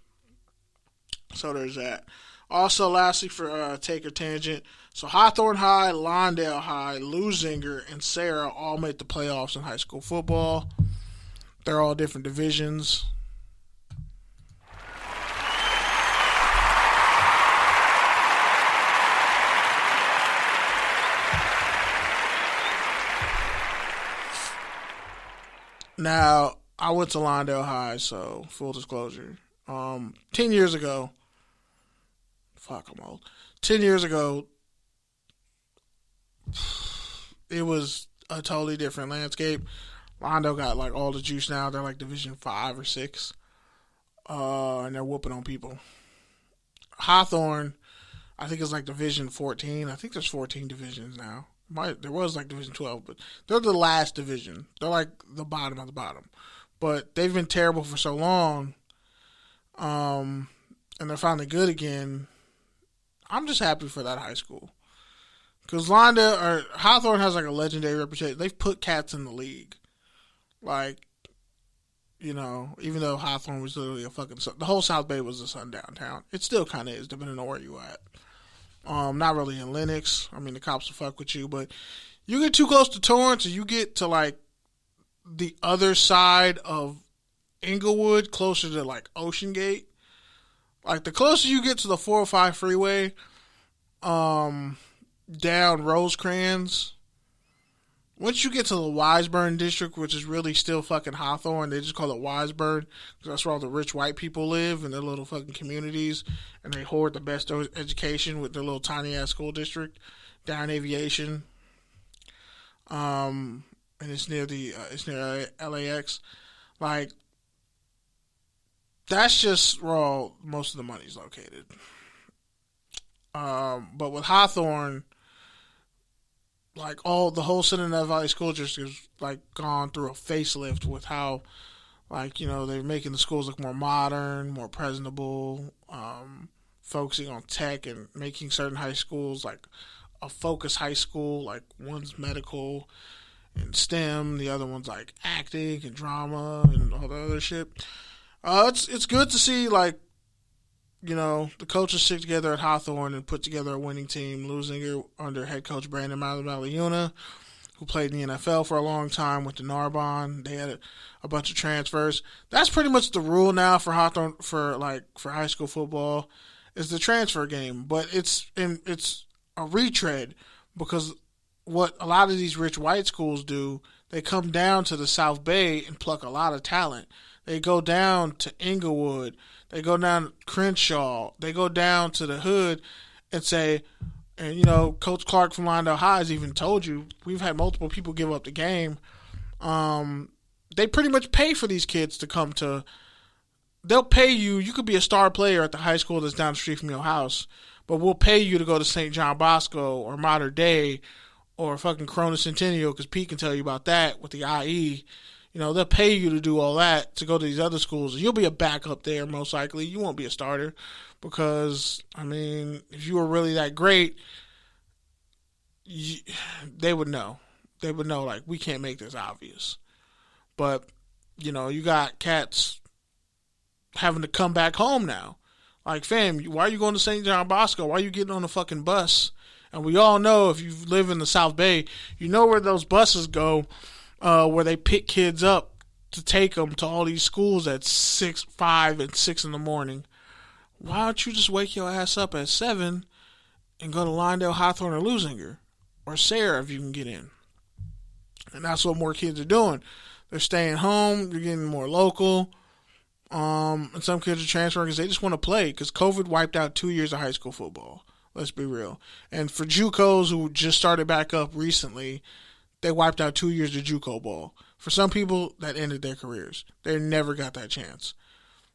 So there's that. Also, lastly, for Take a Tangent, so Hawthorne High, Lawndale High, Lusinger, and Sarah all made the playoffs in high school football. They're all different divisions. Now, I went to Lawndale High, so full disclosure. 10 years ago, fuck, I'm old. 10 years ago, it was a totally different landscape. Londo got like all the juice now. They're like Division 5 or 6. And they're whooping on people. Hawthorne, I think it's like Division 14. I think there's 14 divisions now. There was like Division 12, but they're the last division. They're like the bottom of the bottom. But they've been terrible for so long. And they're finally good again. I'm just happy for that high school. Because Hawthorne has like a legendary reputation. They've put cats in the league. Like, you know, even though Hawthorne was literally the whole South Bay was a sundown town. It still kind of is, depending on where you at. Not really in Lenox. I mean, the cops will fuck with you, but you get too close to Torrance, and you get to like the other side of Inglewood, closer to like Ocean Gate. Like the closer you get to the 405 freeway, down Rosecrans. Once you get to the Wiseburn district, which is really still fucking Hawthorne, they just call it Wiseburn because that's where all the rich white people live in their little fucking communities, and they hoard the best education with their little tiny ass school district down Aviation. And it's near LAX. Like, that's just where most of the money's located. But with Hawthorne, like the whole Cincinnati Valley School District has like gone through a facelift with how, like, you know, they're making the schools look more modern, more presentable, focusing on tech and making certain high schools like a focus high school. Like one's medical and STEM, the other one's like acting and drama and all the other shit. It's good to see, like, you know, the coaches stick together at Hawthorne and put together a winning team. Losing under head coach Brandon Maliuna, who played in the NFL for a long time with the Narbonne. They had a bunch of transfers. That's pretty much the rule now for Hawthorne for high school football, is the transfer game. But it's a retread, because what a lot of these rich white schools do, they come down to the South Bay and pluck a lot of talent. They go down to Inglewood. They go down to Crenshaw. They go down to the hood and say, and, you know, Coach Clark from Lindale High has even told you, we've had multiple people give up the game. They pretty much pay for these kids to come to, they'll pay you. You could be a star player at the high school that's down the street from your house, but we'll pay you to go to St. John Bosco or Mater Dei or fucking Corona Centennial, because Pete can tell you about that with the IE. You know, they'll pay you to do all that, to go to these other schools. You'll be a backup there, most likely. You won't be a starter because, I mean, if you were really that great, they would know. They would know, like, we can't make this obvious. But, you know, you got cats having to come back home now. Like, fam, why are you going to St. John Bosco? Why are you getting on a fucking bus? And we all know, if you live in the South Bay, you know where those buses go. Where they pick kids up to take them to all these schools at 5 and 6 in the morning. Why don't you just wake your ass up at 7 and go to Lindale, Hawthorne, or Lusinger? Or Sarah, if you can get in. And that's what more kids are doing. They're staying home. You're getting more local. And some kids are transferring because they just want to play. Because COVID wiped out 2 years of high school football. Let's be real. And for JUCOs who just started back up recently, they wiped out 2 years of JUCO ball. For some people, that ended their careers. They never got that chance.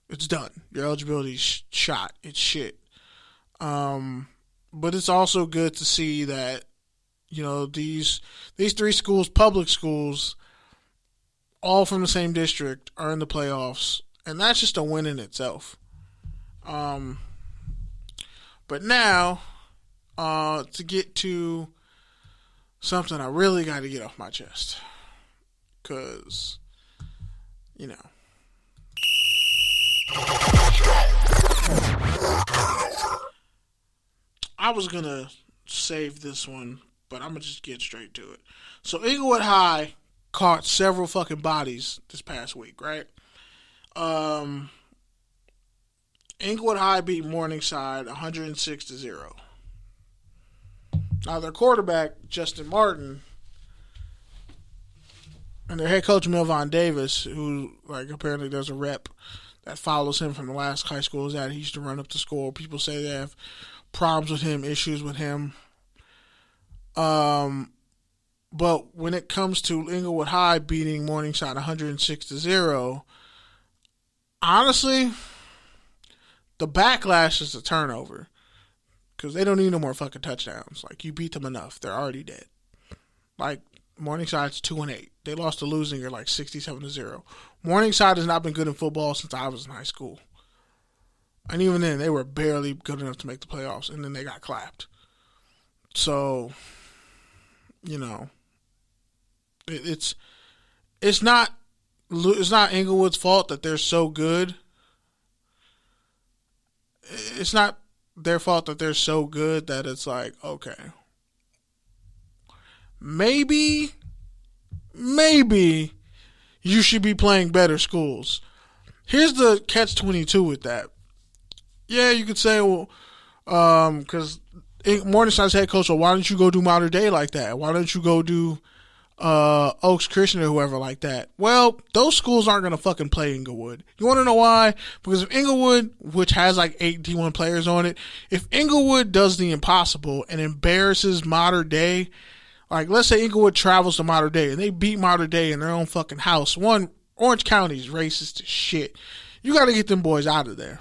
It's done. Your eligibility's shot. It's shit. But it's also good to see that, you know, these 3 schools, public schools, all from the same district, are in the playoffs. And that's just a win in itself. But now, to get to something I really got to get off my chest. Because, you know. I was going to save this one, but I'm going to just get straight to it. So, Inglewood High caught several fucking bodies this past week, right? Inglewood High beat Morningside 106-0. Now, their quarterback, Justin Martin, and their head coach, Milvon Davis, who, like, apparently there's a rep that follows him from the last high school is that he used to run up the score. People say they have problems with him, issues with him. But when it comes to Inglewood High beating Morningside 106-0, honestly, the backlash is the turnover. Because they don't need no more fucking touchdowns. Like, you beat them enough. They're already dead. Like, Morningside's 2-8. They lost to Losinger like 67-0. Morningside has not been good in football since I was in high school. And even then, they were barely good enough to make the playoffs. And then they got clapped. So, you know, it's not Inglewood's fault that they're so good. It's not their fault that they're so good that it's like, okay, maybe you should be playing better schools. Here's the catch-22 with that. Yeah, you could say, well, because Morningside's head coach, well, why don't you go do Mater Dei like that? Why don't you go do Oaks Christian or whoever like that? Well, those schools aren't going to fucking play Inglewood. You want to know why? Because if Inglewood, which has like 8 D1 players on it, if Inglewood does the impossible and embarrasses Mater Dei, like let's say Inglewood travels to Mater Dei and they beat Mater Dei in their own fucking house. One, Orange County's racist as shit. You got to get them boys out of there.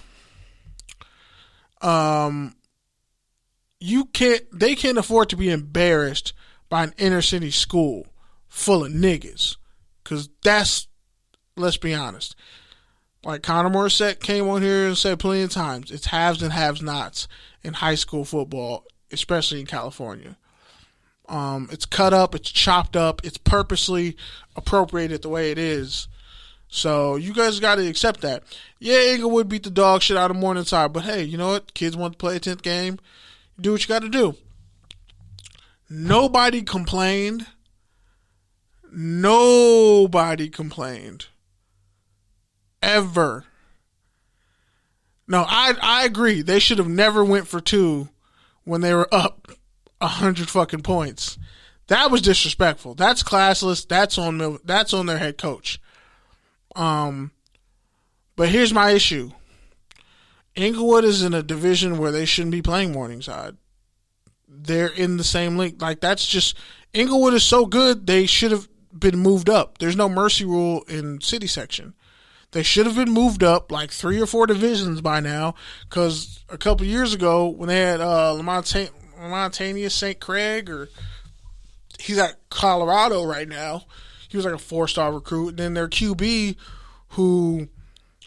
They can't afford to be embarrassed by an inner city school full of niggas. Because that's, let's be honest. Like Conor Morissette came on here and said plenty of times, it's haves and have-nots in high school football, especially in California. It's cut up, it's chopped up, it's purposely appropriated the way it is. So you guys got to accept that. Yeah, Inglewood beat the dog shit out of Morningside, but hey, you know what? Kids want to play a 10th game. Do what you got to do. Nobody complained. Ever. No, I agree. They should have never went for 2 when they were up 100 fucking points. That was disrespectful. That's classless. That's on their head coach. But here's my issue. Inglewood is in a division where they shouldn't be playing Morningside. They're in the same league. Like, that's just... Inglewood is so good, they should have been moved up. There's no mercy rule in city section. They should have been moved up like 3 or 4 divisions by now, because a couple years ago, when they had Lamontanius St. Craig, or he's at Colorado right now, he was like a 4-star recruit. And then their QB, who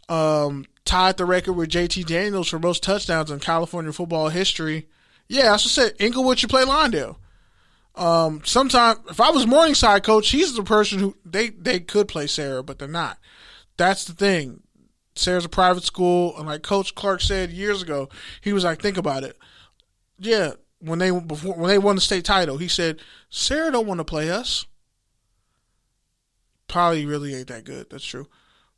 tied the record with JT Daniels for most touchdowns in California football history. Yeah, I should say Inglewood should play Lawndale. Sometime, if I was Morningside coach, he's the person who they could play Sarah, but they're not. That's the thing. Sarah's a private school, and like Coach Clark said years ago, he was like, think about it. Yeah, when they won the state title, he said, Sarah don't want to play us. Probably really ain't that good. That's true.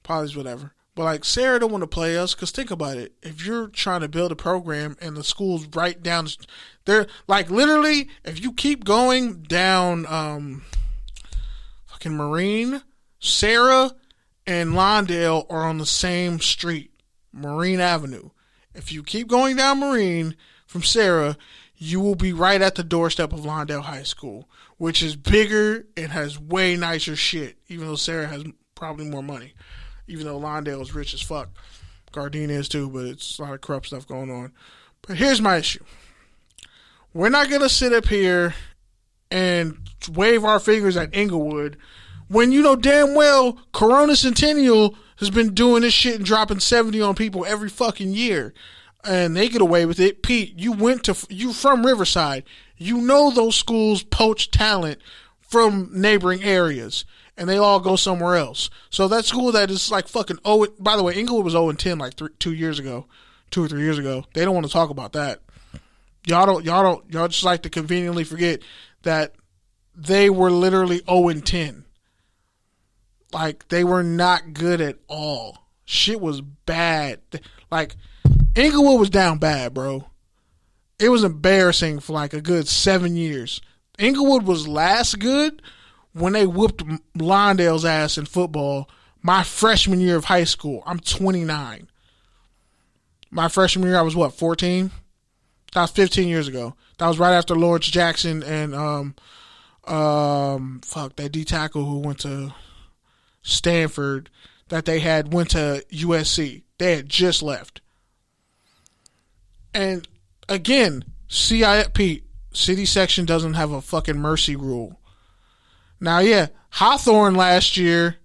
Probably's whatever. But like Sarah don't want to play us, because think about it. If you're trying to build a program and the school's right down, they're like literally, if you keep going down fucking Marine, Sarah and Lawndale are on the same street, Marine Avenue. If you keep going down Marine from Sarah, you will be right at the doorstep of Lawndale High School, which is bigger and has way nicer shit, even though Sarah has probably more money. Even though Lawndale is rich as fuck. Gardena is too, but it's a lot of corrupt stuff going on. But here's my issue. We're not going to sit up here and wave our fingers at Inglewood when you know damn well Corona Centennial has been doing this shit and dropping 70 on people every fucking year. And they get away with it. Pete, you from Riverside. You know those schools poach talent from neighboring areas. And they all go somewhere else. So that school that is like fucking... by the way, Inglewood was 0-10 like 2 years ago. 2 or 3 years ago. They don't want to talk about that. Y'all just like to conveniently forget that they were literally 0-10. Like, they were not good at all. Shit was bad. Like, Inglewood was down bad, bro. It was embarrassing for like a good 7 years. Inglewood was last good when they whooped Lawndale's ass in football my freshman year of high school. I'm 29. My freshman year, I was what, 14? That was 15 years ago. That was right after Lawrence Jackson and That D tackle who went to Stanford that they had went to USC. They had just left. And again, CIP, city section doesn't have a fucking mercy rule. Now, yeah, Hawthorne last year.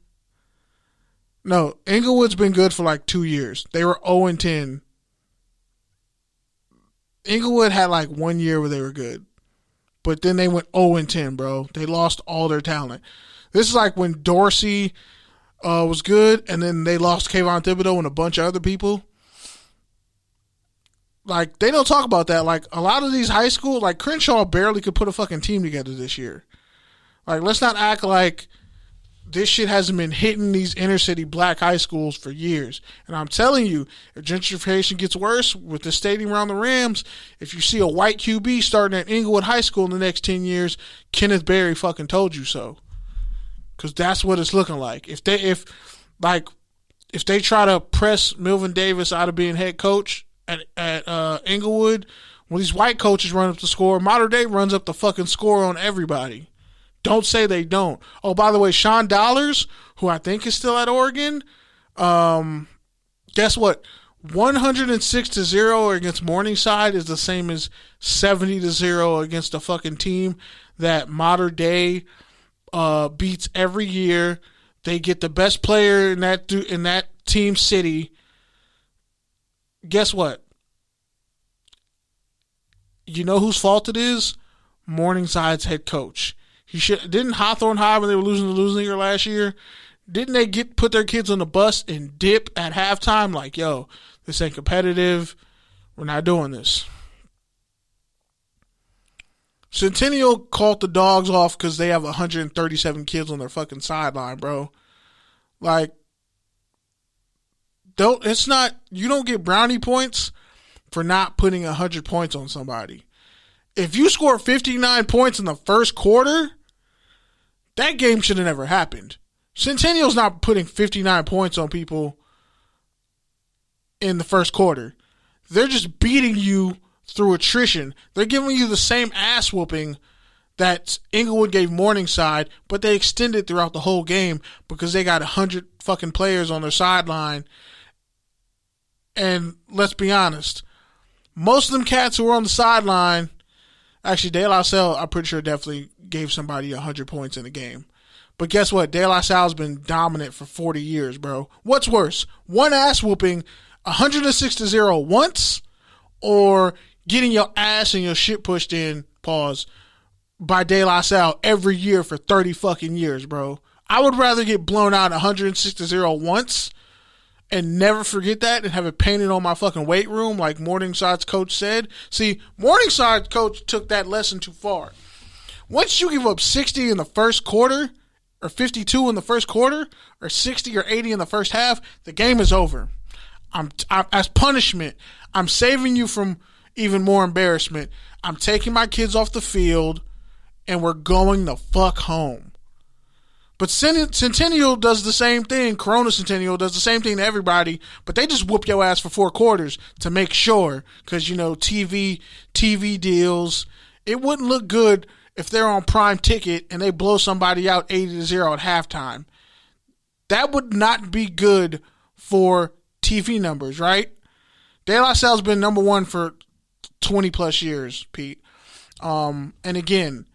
No, Inglewood's been good for like 2 years. They were 0-10. Inglewood had like 1 year where they were good. But then they went 0-10, bro. They lost all their talent. This is like when Dorsey was good, and then they lost Kayvon Thibodeau and a bunch of other people. Like, they don't talk about that. Like, a lot of these high schools, like, Crenshaw barely could put a fucking team together this year. Like, let's not act like this shit hasn't been hitting these inner city black high schools for years. And I'm telling you, if gentrification gets worse with the stadium around the Rams, if you see a white QB starting at Inglewood High School in the next 10 years, Kenneth Berry fucking told you so. Because that's what it's looking like. If they try to press Milvin Davis out of being head coach at Inglewood, when these white coaches run up the score, Mater Dei runs up the fucking score on everybody. Don't say they don't. Oh, by the way, Sean Dollars, who I think is still at Oregon, guess what? 106-0 against Morningside is the same as 70-0 against a fucking team that Mater Dei beats every year. They get the best player in that team city. Guess what? You know whose fault it is? Morningside's head coach. Didn't Hawthorne hire when they were losing the losing year last year? Didn't they put their kids on the bus and dip at halftime? Like, yo, this ain't competitive. We're not doing this. Centennial called the dogs off because they have 137 kids on their fucking sideline, bro. Like, you don't get brownie points for not putting 100 points on somebody. If you score 59 points in the first quarter, that game should have never happened. Centennial's not putting 59 points on people in the first quarter. They're just beating you through attrition. They're giving you the same ass whooping that Inglewood gave Morningside, but they extended throughout the whole game because they got 100 fucking players on their sideline. And let's be honest, most of them cats who were on the sideline, actually, De La Salle, I'm pretty sure definitely gave somebody 100 points in the game. But guess what? De La Salle's been dominant for 40 years, bro. What's worse? One ass whooping 106-0 once, or getting your ass and your shit pushed in, by De La Salle every year for 30 fucking years, bro. I would rather get blown out 106-0 once and never forget that and have it painted on my fucking weight room like Morningside's coach said. See, Morningside's coach took that lesson too far. Once you give up 60 in the first quarter, or 52 in the first quarter, or 60 or 80 in the first half, the game is over. As punishment, I'm saving you from even more embarrassment. I'm taking my kids off the field, and we're going the fuck home. But Centennial does the same thing. Corona Centennial does the same thing to everybody, but they just whoop your ass for 4 quarters to make sure, because, TV deals. It wouldn't look good if they're on prime ticket and they blow somebody out 80-0 at halftime. That would not be good for TV numbers, right? De La Salle's been number one for 20 plus years, Pete. And again,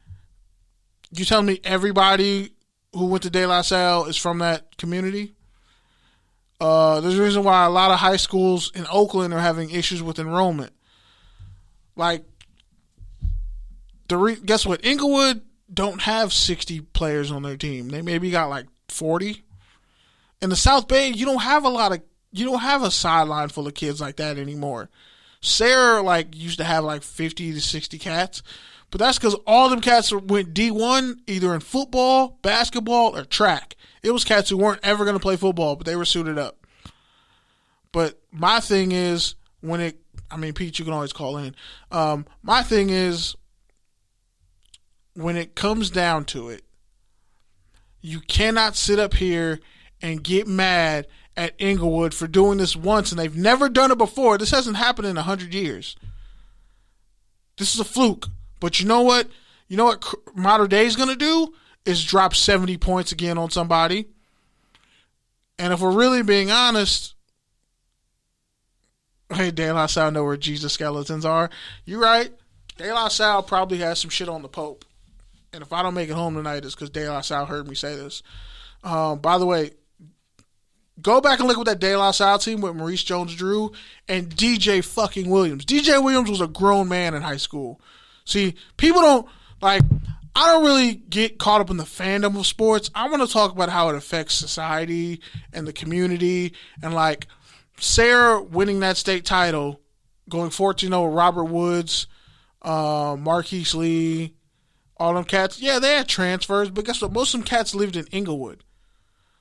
you telling me everybody who went to De La Salle is from that community? There's a reason why a lot of high schools in Oakland are having issues with enrollment. Like, guess what? Inglewood don't have 60 players on their team. They maybe got like 40. In the South Bay, you don't have a sideline full of kids like that anymore. Sarah used to have 50 to 60 cats. But that's because all them cats went D1 either in football, basketball, or track. It was cats who weren't ever going to play football, but they were suited up. But my thing is, Pete, you can always call in. My thing is, when it comes down to it, you cannot sit up here and get mad at Inglewood for doing this once, and they've never done it before. This hasn't happened in 100 years. This is a fluke. But you know what? You know what Modern Day is going to do? Is drop 70 points again on somebody. And if we're really being honest, hey, De La Salle know where Jesus skeletons are. You're right. De La Salle probably has some shit on the Pope. And if I don't make it home tonight, it's because De La Salle heard me say this. By the way, go back and look at that De La Salle team with Maurice Jones-Drew and DJ fucking Williams. DJ Williams was a grown man in high school. See, people don't, like, I don't really get caught up in the fandom of sports. I want to talk about how it affects society and the community. And, like, Sarah winning that state title, going 14-0 with Robert Woods, Marquise Lee, all them cats. Yeah, they had transfers, but guess what? Most of them cats lived in Inglewood.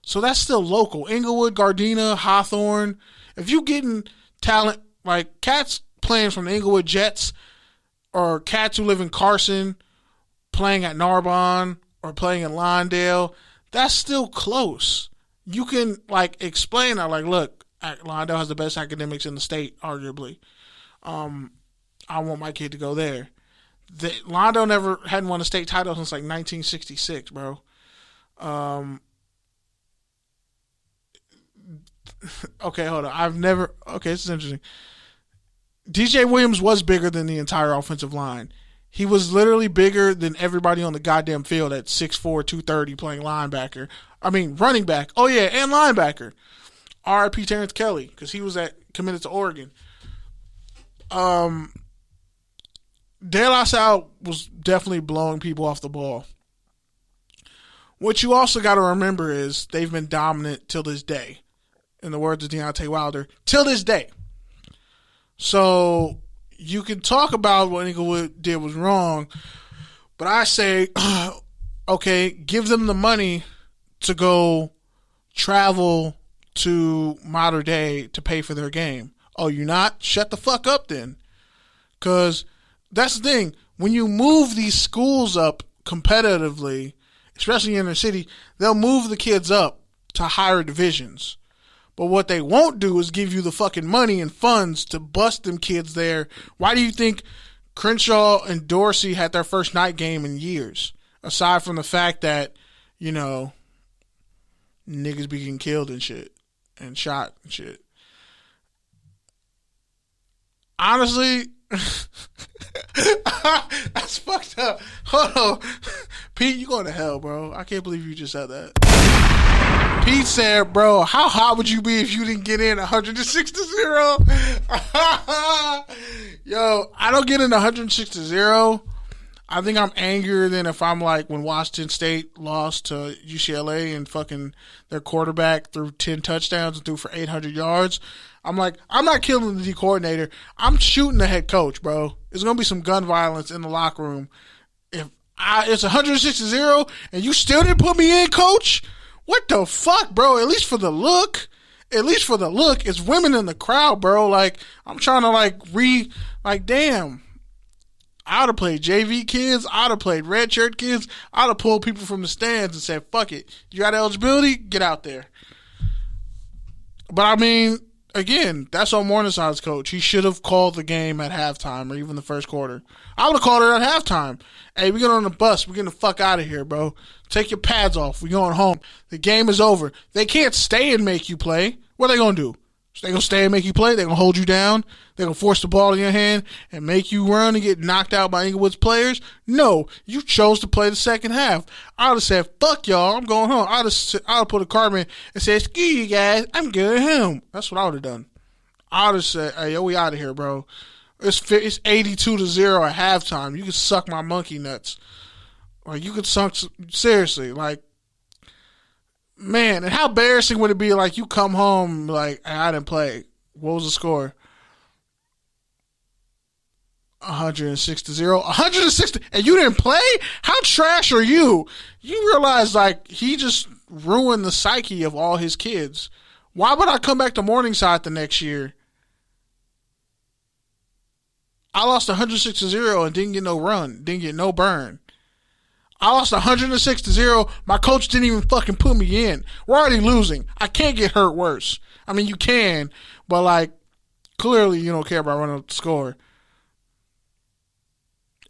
So that's still local. Inglewood, Gardena, Hawthorne. If you getting talent, like cats playing from the Inglewood Jets or cats who live in Carson playing at Narbonne or playing in Lawndale, that's still close. You can, like, explain that, like, look, Lawndale has the best academics in the state, arguably. I want my kid to go there. Lawndale hadn't won a state title since, like, 1966, bro. Okay, hold on. Okay, this is interesting. DJ Williams was bigger than the entire offensive line. He was literally bigger than everybody on the goddamn field at 6'4", 230 playing linebacker. I mean, running back. Oh, yeah, and linebacker. R.I.P. Terrence Kelly, because he was committed to Oregon. De La Salle was definitely blowing people off the ball. What you also got to remember is they've been dominant till this day. In the words of Deontay Wilder, till this day. So you can talk about what Inglewood did was wrong, but I say, okay, give them the money to go travel to Modern Day to pay for their game. Oh, you're not? Shut the fuck up then. Because that's the thing. When you move these schools up competitively, especially in the city, they'll move the kids up to higher divisions. But what they won't do is give you the fucking money and funds to bust them kids there. Why do you think Crenshaw and Dorsey had their first night game in years? Aside from the fact that, you know, niggas be getting killed and shit. And shot and shit. Honestly, that's fucked up. Hold on. Pete, you going to hell, bro. I can't believe you just said that. Pete said, bro, how hot would you be if you didn't get in 106-0? Yo, I don't get in 106-0. I think I'm angrier than if I'm like when Washington State lost to UCLA and fucking their quarterback threw 10 touchdowns and threw for 800 yards. I'm like, I'm not killing the D coordinator. I'm shooting the head coach, bro. There's going to be some gun violence in the locker room. If it's 106-0 and you still didn't put me in, coach, what the fuck, bro? At least for the look. It's women in the crowd, bro. Like, I'm trying to damn. I would have played JV kids. I would have played red shirt kids. I would have pulled people from the stands and said, fuck it. You got eligibility? Get out there. But, I mean, again, that's on Morningside's coach. He should have called the game at halftime or even the first quarter. I would have called it at halftime. Hey, we get on the bus. We're getting the fuck out of here, bro. Take your pads off. We're going home. The game is over. They can't stay and make you play. What are they going to do? So they going to stay and make you play? They're going to hold you down? They're going to force the ball in your hand and make you run and get knocked out by Inglewood's players? No. You chose to play the second half. I would have said, fuck y'all. I'm going home. I would have put a card in and said, screw you guys. I'm going home. That's what I would have done. I would have said, hey, yo, we out of here, bro. It's 82-0 at halftime. You can suck my monkey nuts. Like, you could suck, seriously, like, man, and how embarrassing would it be, like, you come home, like, I didn't play. What was the score? 106-0. 160, and you didn't play? How trash are you? You realize, like, he just ruined the psyche of all his kids. Why would I come back to Morningside the next year? I lost 106-0 and didn't get no run, didn't get no burn. I lost 106-0. My coach didn't even fucking put me in. We're already losing. I can't get hurt worse. I mean, you can, but, like, clearly you don't care about running up the score.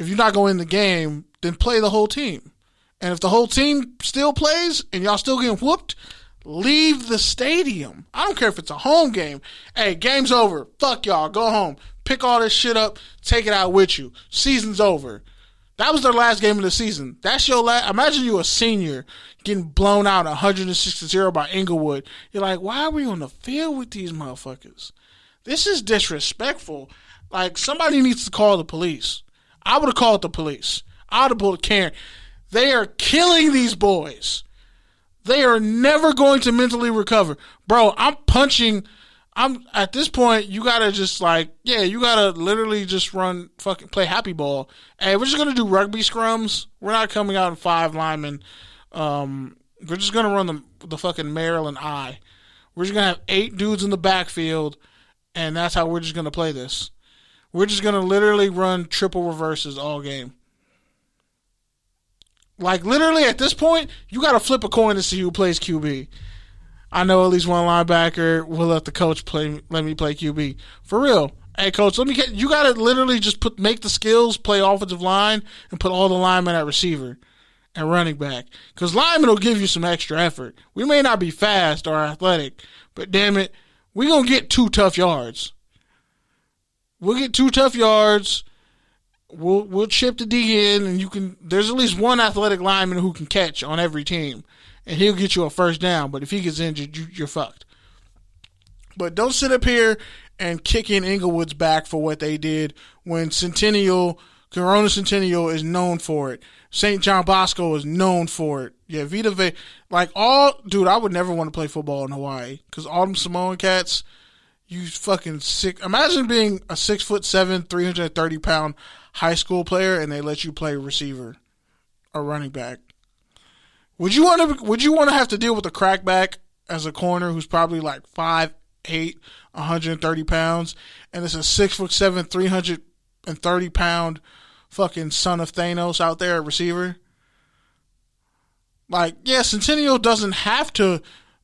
If you're not going in the game, then play the whole team. And if the whole team still plays and y'all still getting whooped, leave the stadium. I don't care if it's a home game. Hey, game's over. Fuck y'all. Go home. Pick all this shit up. Take it out with you. Season's over. That was their last game of the season. That's your last. Imagine you a senior getting blown out 160-0 by Inglewood. You're like, why are we on the field with these motherfuckers? This is disrespectful. Like, somebody needs to call the police. I would have called the police. I would have pulled Karen. They are killing these boys. They are never going to mentally recover. Bro, I'm at this point, you gotta just you gotta literally just play happy ball. Hey, we're just gonna do rugby scrums. We're not coming out in 5 linemen. We're just gonna run the fucking Maryland I. We're just gonna have 8 dudes in the backfield, and that's how we're just gonna play this. We're just gonna literally run triple reverses all game. Like, literally, at this point, you got to flip a coin to see who plays QB. I know at least one linebacker will let the coach let me play QB. For real. Hey, coach, you got to literally just make the skills play offensive line and put all the linemen at receiver and running back. Because linemen will give you some extra effort. We may not be fast or athletic, but damn it, we're going to get 2 tough yards. We'll get 2 tough yards. We'll chip the D in, and there's at least one athletic lineman who can catch on every team, and he'll get you a first down. But if he gets injured, you're fucked. But don't sit up here and kick in Inglewood's back for what they did when Corona Centennial is known for it. St. John Bosco is known for it. Yeah, Vita Vea. Dude, I would never want to play football in Hawaii because all them Samoan cats, you fucking sick. Imagine being a 6'7", 330-pound high school player and they let you play receiver or running back. Would you want to have to deal with a crackback as a corner who's probably like 5'8", 130 pounds, and it's a 6'7", 330-pound fucking son of Thanos out there at receiver? Like, yeah, Centennial doesn't have to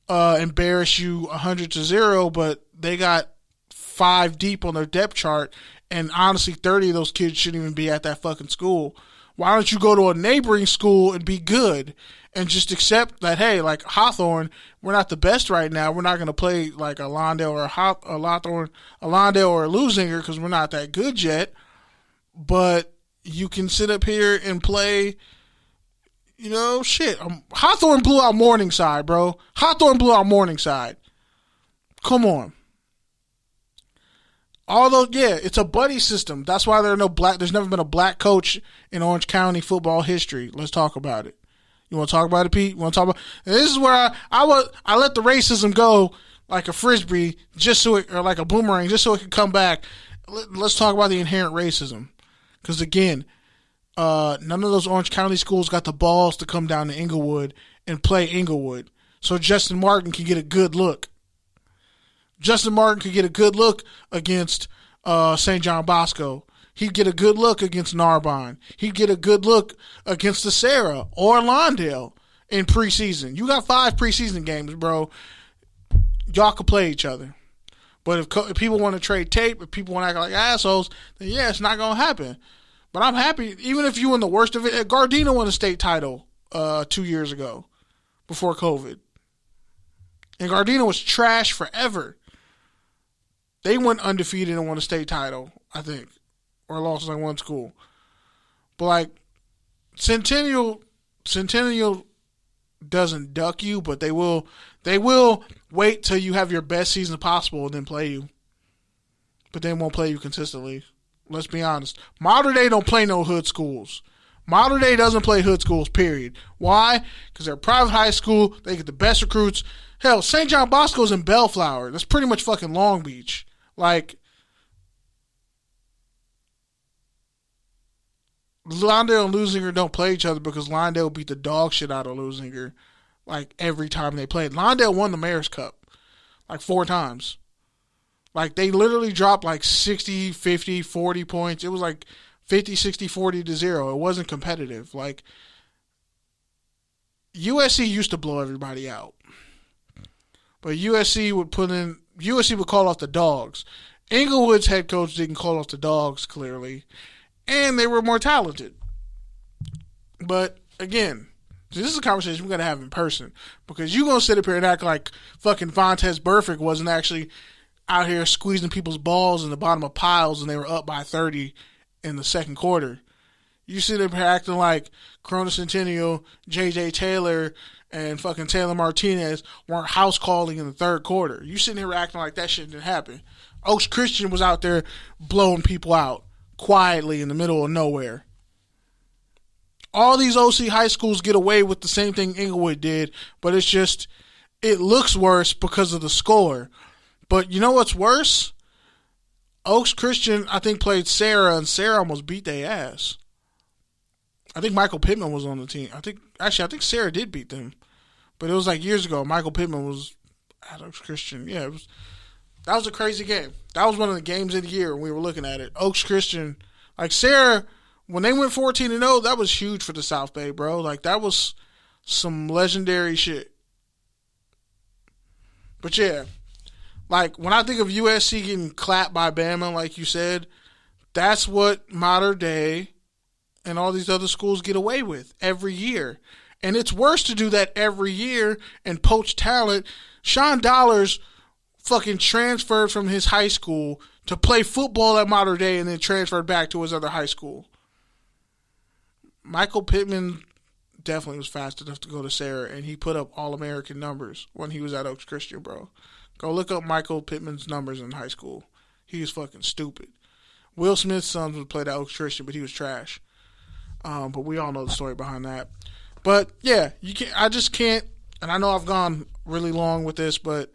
embarrass you 100-0, but they got 5 deep on their depth chart, and honestly, 30 of those kids shouldn't even be at that fucking school. Why don't you go to a neighboring school and be good and just accept that, hey, like Hawthorne, we're not the best right now. We're not going to play like a Lawndale or a Lawndale or a Lusinger because we're not that good yet. But you can sit up here and play, shit. Hawthorne blew out Morningside, bro. Hawthorne blew out Morningside. Come on. Although, yeah, it's a buddy system. That's why there's never been a black coach in Orange County football history. Let's talk about it. You want to talk about it, Pete? You want to talk about? And this is where I let the racism go like a frisbee, or like a boomerang, just so it can come back. Let's talk about the inherent racism, because again, none of those Orange County schools got the balls to come down to Inglewood and play Inglewood, so Justin Martin can get a good look. Justin Martin could get a good look against St. John Bosco. He'd get a good look against Narbonne. He'd get a good look against the Sarah or Lawndale in preseason. You got 5 preseason games, bro. Y'all could play each other. But if people want to trade tape, if people want to act like assholes, then yeah, it's not going to happen. But I'm happy, even if you win the worst of it. Gardena won a state title 2 years ago before COVID. And Gardena was trash forever. They went undefeated and won a state title, I think, or lost like one school. But like Centennial doesn't duck you, but they will wait till you have your best season possible and then play you. But they won't play you consistently. Let's be honest. Modern Day don't play no hood schools. Modern Day doesn't play hood schools, period. Why? Because they're a private high school. They get the best recruits. Hell, St. John Bosco's in Bellflower. That's pretty much fucking Long Beach. Like, Lawndale and Lusinger don't play each other because Lawndale beat the dog shit out of Lusinger like every time they played. Lawndale won the Mayor's Cup like 4 times. Like, they literally dropped like 60, 50, 40 points. It was like 50, 60, 40 to 0. It wasn't competitive. Like, USC used to blow everybody out. But USC would call off the dogs. Inglewood's head coach didn't call off the dogs, clearly. and they were more talented. But again, this is a conversation we got to have in person, because you going to sit up here and act like fucking Vontaze Burfict wasn't actually out here squeezing people's balls in the bottom of piles and they were up by 30 in the second quarter. You sit up here acting like Corona Centennial, J.J. Taylor, and fucking Taylor Martinez weren't house calling in the third quarter. You sitting here acting like that shit didn't happen. Oaks Christian was out there blowing people out quietly in the middle of nowhere. All these OC high schools get away with the same thing Inglewood did, but it's just, it looks worse because of the score. But you know what's worse? Oaks Christian, I think, played Sarah, and Sarah almost beat their ass. I think Michael Pittman was on the team. I think Sarah did beat them. But it was like years ago. Michael Pittman was at Oaks Christian. Yeah, that was a crazy game. That was one of the games of the year when we were looking at it. Oaks Christian, like Sarah, when they went 14-0, that was huge for the South Bay, bro. Like, that was some legendary shit. But yeah, like, when I think of USC getting clapped by Bama, like you said, that's what modern day and all these other schools get away with every year. And it's worse to do that every year and poach talent. Sean Dollars fucking transferred from his high school to play football at modern day and then transferred back to his other high school. Michael Pittman definitely was fast enough to go to Sarah, and he put up All-American numbers when he was at Oaks Christian, bro. Go look up Michael Pittman's numbers in high school. He was fucking stupid. Will Smith's son would play at Oaks Christian, but he was trash. But we all know the story behind that. But yeah, I just can't, and I know I've gone really long with this, but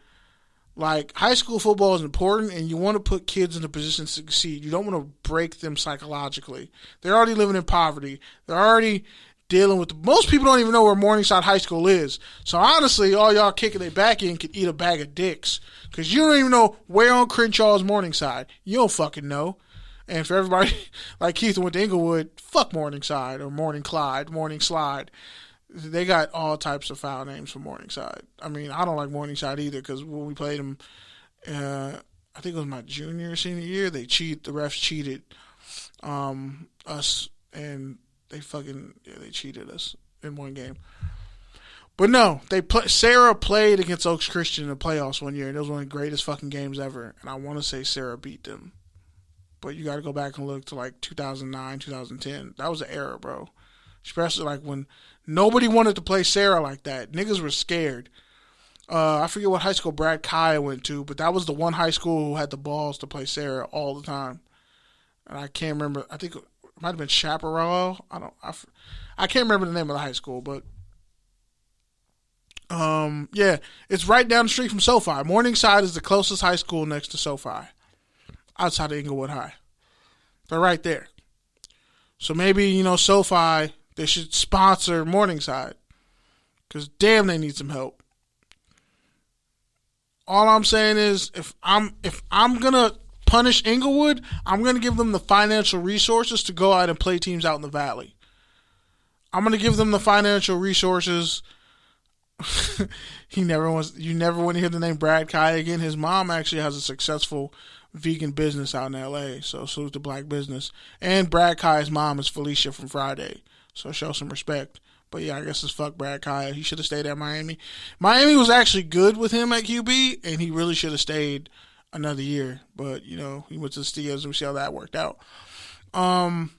like, high school football is important, and you want to put kids in a position to succeed. You don't want to break them psychologically. They're already living in poverty. They're already dealing with most people don't even know where Morningside High School is. So honestly, all y'all kicking their back in could eat a bag of dicks, because you don't even know where on Crenshaw is Morningside. You don't fucking know. And for everybody like Keith went to Inglewood, fuck Morningside or Morning Clyde, Morning Slide. They got all types of foul names for Morningside. I mean, I don't like Morningside either, because when we played them, I think it was my junior or senior year, the refs cheated us, and they cheated us in one game. But no, Sarah played against Oaks Christian in the playoffs one year, and it was one of the greatest fucking games ever. And I want to say Sarah beat them. But you got to go back and look to like 2009, 2010. That was an era, bro. Especially like when nobody wanted to play Sarah like that. Niggas were scared. I forget what high school Brad Kaya went to, but that was the one high school who had the balls to play Sarah all the time. And I can't remember. I think it might have been Chaparral. I can't remember the name of the high school, but yeah, it's right down the street from SoFi. Morningside is the closest high school next to SoFi, outside of Inglewood High. They're right there. So maybe, SoFi, they should sponsor Morningside, because damn, they need some help. All I'm saying is, if I'm gonna punish Inglewood, I'm gonna give them the financial resources to go out and play teams out in the valley. I'm gonna give them the financial resources. You never want to hear the name Brad Kaya again. His mom actually has a successful vegan business out in LA, so salute to black business. And Brad Kaya's mom is Felicia from Friday, so show some respect. But yeah, I guess it's fuck Brad Kaya. He should have stayed at Miami. Miami was actually good with him at QB, and he really should have stayed another year. But he went to the Steelers, and we see how that worked out. I'm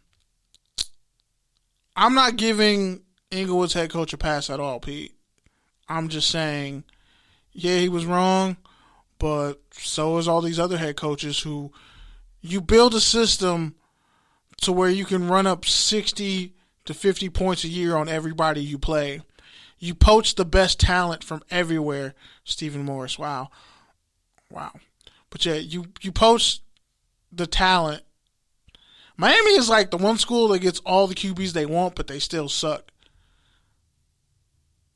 not giving Inglewood's head coach a pass at all, Pete. I'm just saying, yeah, he was wrong, but so is all these other head coaches who you build a system to where you can run up 60 to 50 points a year on everybody you play. You poach the best talent from everywhere. Stephen Morris, wow. But yeah, you poach the talent. Miami is like the one school that gets all the QBs they want, but they still suck.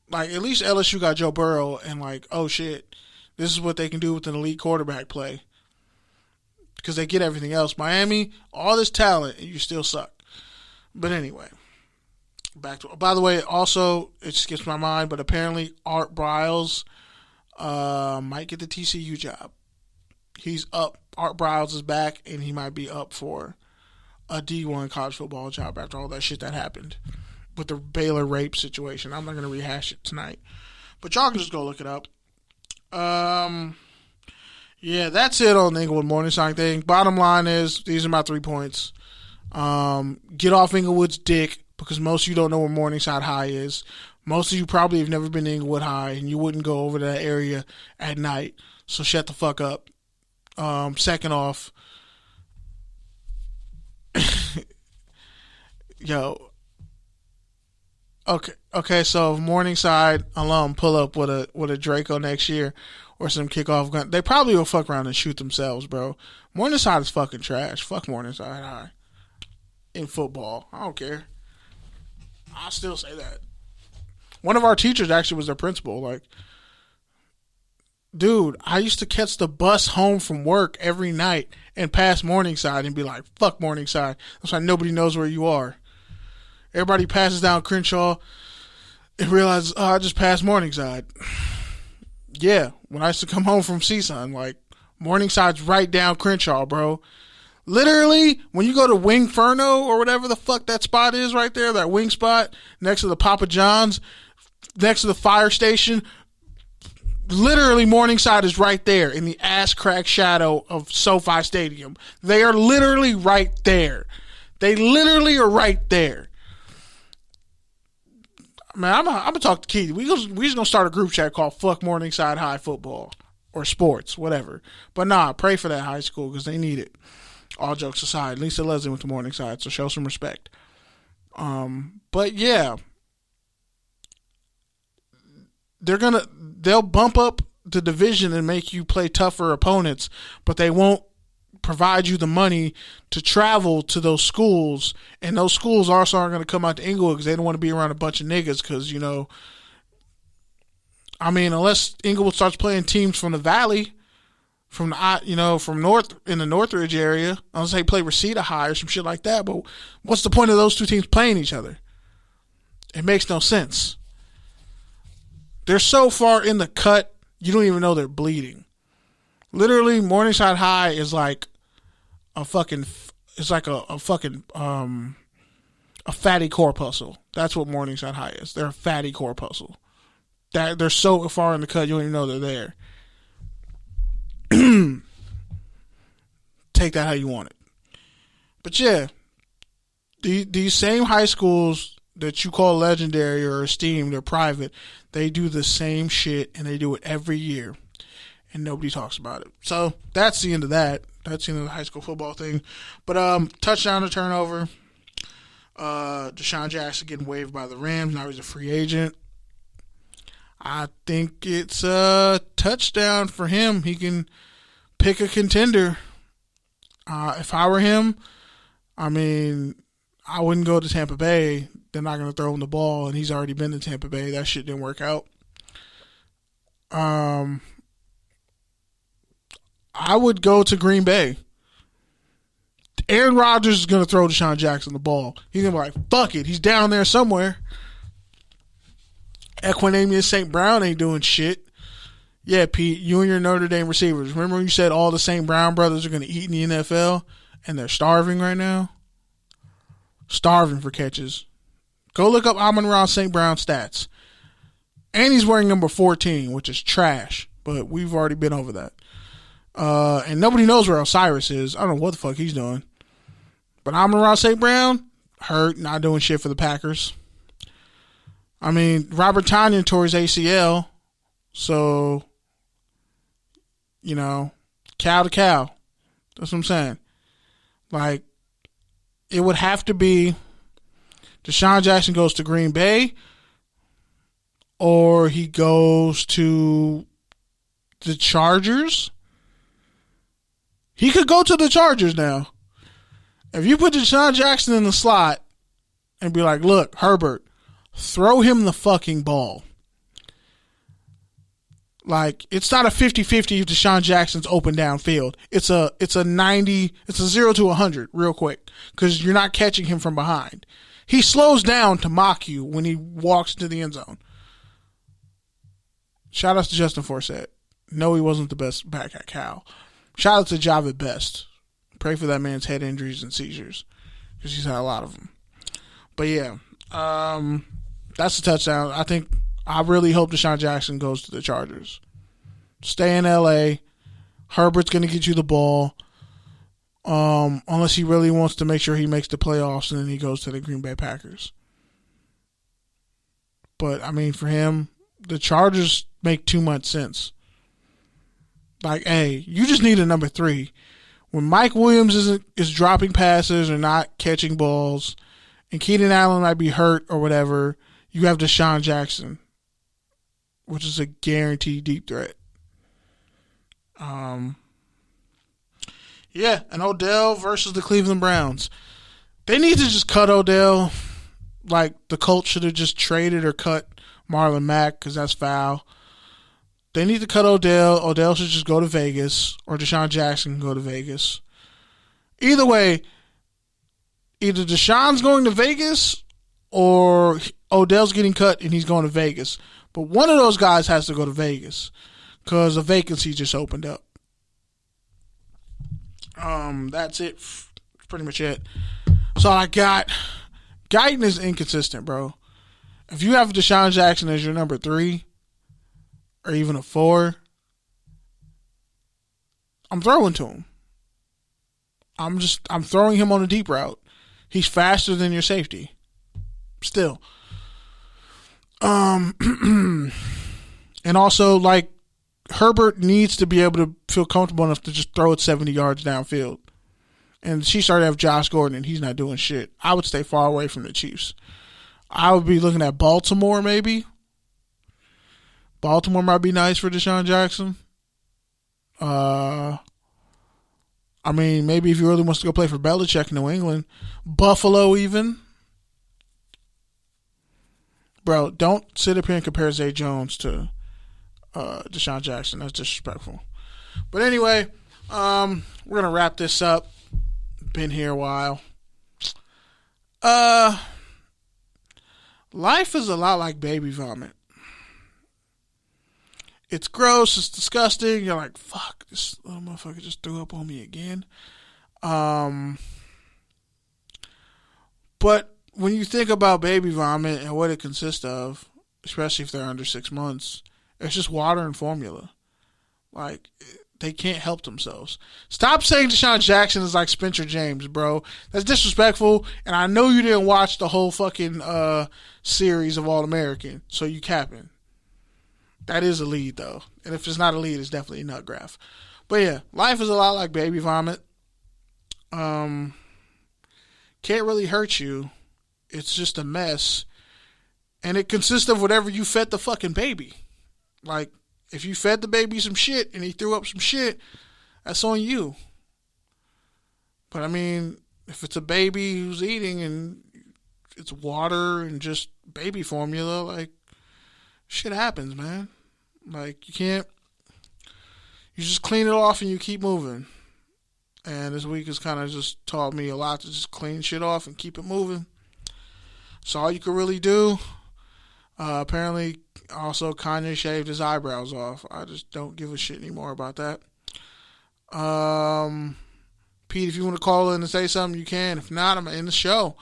Like, at least LSU got Joe Burrow, and like, oh shit, this is what they can do with an elite quarterback play. Because they get everything else. Miami, all this talent, and you still suck. But anyway, by the way, also, it skips my mind, but apparently Art Briles might get the TCU job. He's up. Art Briles is back, and he might be up for a D1 college football job after all that shit that happened with the Baylor rape situation. I'm not going to rehash it tonight. But y'all can just go look it up. Yeah, that's it on the Inglewood Morningside thing. Bottom line is, these are my 3 points. Get off Inglewood's dick, because most of you don't know where Morningside High is. Most of you probably have never been to Inglewood High, and you wouldn't go over to that area at night. So shut the fuck up. Second off, yo, okay. So if Morningside alum pull up with a Draco next year or some kickoff gun, they probably will fuck around and shoot themselves, bro. Morningside is fucking trash. Fuck Morningside High in football. I don't care. I'll still say that. One of our teachers actually was their principal. Like, dude, I used to catch the bus home from work every night and pass Morningside and be like, fuck Morningside. That's why nobody knows where you are. Everybody passes down Crenshaw and realizes, oh, I just passed Morningside. Yeah, when I used to come home from CSUN, like, Morningside's right down Crenshaw, bro. Literally, when you go to Wingferno or whatever the fuck that spot is right there, that wing spot next to the Papa John's, next to the fire station, literally Morningside is right there in the ass crack shadow of SoFi Stadium. They are literally right there. They literally are right there. Man, I'm gonna talk to Keith. We just gonna start a group chat called "Fuck Morningside High Football" or sports, whatever. But nah, pray for that high school because they need it. All jokes aside, Lisa Leslie went to Morningside, so show some respect. But yeah, they'll bump up the division and make you play tougher opponents, but they won't provide you the money to travel to those schools, and those schools also aren't going to come out to Inglewood because they don't want to be around a bunch of niggas. Because unless Inglewood starts playing teams from the Valley, from North in the Northridge area, unless they play Reseda High or some shit like that. But what's the point of those two teams playing each other? It makes no sense. They're so far in the cut, you don't even know they're bleeding. Literally, Morningside High is like a fucking a fatty corpuscle. That's what Morningside High is. They're a fatty corpuscle. They're so far in the cut, you don't even know they're there. Take that how you want it. But yeah, these same high schools that you call legendary or esteemed or private, they do the same shit and they do it every year. And nobody talks about it. So that's the end of that. That's the end of the high school football thing. But touchdown to turnover. Deshaun Jackson getting waived by the Rams. Now he's a free agent. I think it's a touchdown for him. He can pick a contender. If I were him, I wouldn't go to Tampa Bay. They're not going to throw him the ball, and he's already been to Tampa Bay. That shit didn't work out. I would go to Green Bay. Aaron Rodgers is going to throw Deshaun Jackson the ball. He's going to be like, fuck it. He's down there somewhere. Equinemius St. Brown ain't doing shit. Yeah, Pete, you and your Notre Dame receivers. Remember when you said all the St. Brown brothers are going to eat in the NFL? And they're starving right now? Starving for catches. Go look up Amon-Ra St. Brown stats. And he's wearing number 14, which is trash. But we've already been over that. And nobody knows where Osiris is. I don't know what the fuck he's doing. But Amon-Ra St. Brown, hurt, not doing shit for the Packers. Robert Tonyan tore his ACL. So, cow to cow. That's what I'm saying. Like, it would have to be Deshaun Jackson goes to Green Bay or he goes to the Chargers. He could go to the Chargers now. If you put Deshaun Jackson in the slot and be like, look, Herbert, throw him the fucking ball. Like, it's not a 50-50 if Deshaun Jackson's open downfield. It's a 0 to 100 real quick because you're not catching him from behind. He slows down to mock you when he walks into the end zone. Shout out to Justin Forsett. No, he wasn't the best back at Cal. Shout out to Javid Best. Pray for that man's head injuries and seizures. because he's had a lot of them. But yeah, that's a touchdown. I really hope Deshaun Jackson goes to the Chargers. Stay in LA. Herbert's going to get you the ball. Unless he really wants to make sure he makes the playoffs and then he goes to the Green Bay Packers. But, I mean, for him, the Chargers make too much sense. Like, hey, you just need a number 3. When Mike Williams is dropping passes or not catching balls, and Keenan Allen might be hurt or whatever, you have Deshaun Jackson, which is a guaranteed deep threat. Yeah, and Odell versus the Cleveland Browns. They need to just cut Odell. Like, the Colts should have just traded or cut Marlon Mack because that's foul. They need to cut Odell. Odell should just go to Vegas, or Deshaun Jackson can go to Vegas. Either way, either Deshaun's going to Vegas or Odell's getting cut and he's going to Vegas. But one of those guys has to go to Vegas because a vacancy just opened up. That's it. Pretty much it. That's all I got. Guyton is inconsistent, bro. If you have Deshaun Jackson as your number 3 or even a 4, I'm throwing to him. I'm throwing him on a deep route. He's faster than your safety. Still. And also, like, Herbert needs to be able to feel comfortable enough to just throw it 70 yards downfield. And she started to have Josh Gordon, and he's not doing shit. I would stay far away from the Chiefs. I would be looking at Baltimore, maybe. Baltimore might be nice for Deshaun Jackson. I mean, maybe if he really wants to go play for Belichick in New England. Buffalo, even. Bro, don't sit up here and compare Zay Jones to Deshaun Jackson. That's disrespectful. But anyway, we're going to wrap this up. Been here a while. Life is a lot like baby vomit. It's gross. It's disgusting. You're like, fuck, this little motherfucker just threw up on me again. But when you think about baby vomit and what it consists of, especially if they're under 6 months, it's just water and formula. Like, they can't help themselves. Stop saying Deshaun Jackson is like Spencer James, bro. That's disrespectful, and I know you didn't watch the whole fucking series of All-American, so you capping. That is a lead, though. And if it's not a lead, it's definitely a nut graph. But yeah, life is a lot like baby vomit. Can't really hurt you. It's just a mess. And it consists of whatever you fed the fucking baby. Like, if you fed the baby some shit and he threw up some shit, that's on you. But I mean, if it's a baby who's eating and it's water and just baby formula, like, shit happens, man. Like, you just clean it off and you keep moving. And this week has kind of just taught me a lot to just clean shit off and keep it moving. That's all you can really do. Apparently, also, Kanye shaved his eyebrows off. I just don't give a shit anymore about that. Pete, if you want to call in and say something, you can. If not, I'm going to end the show.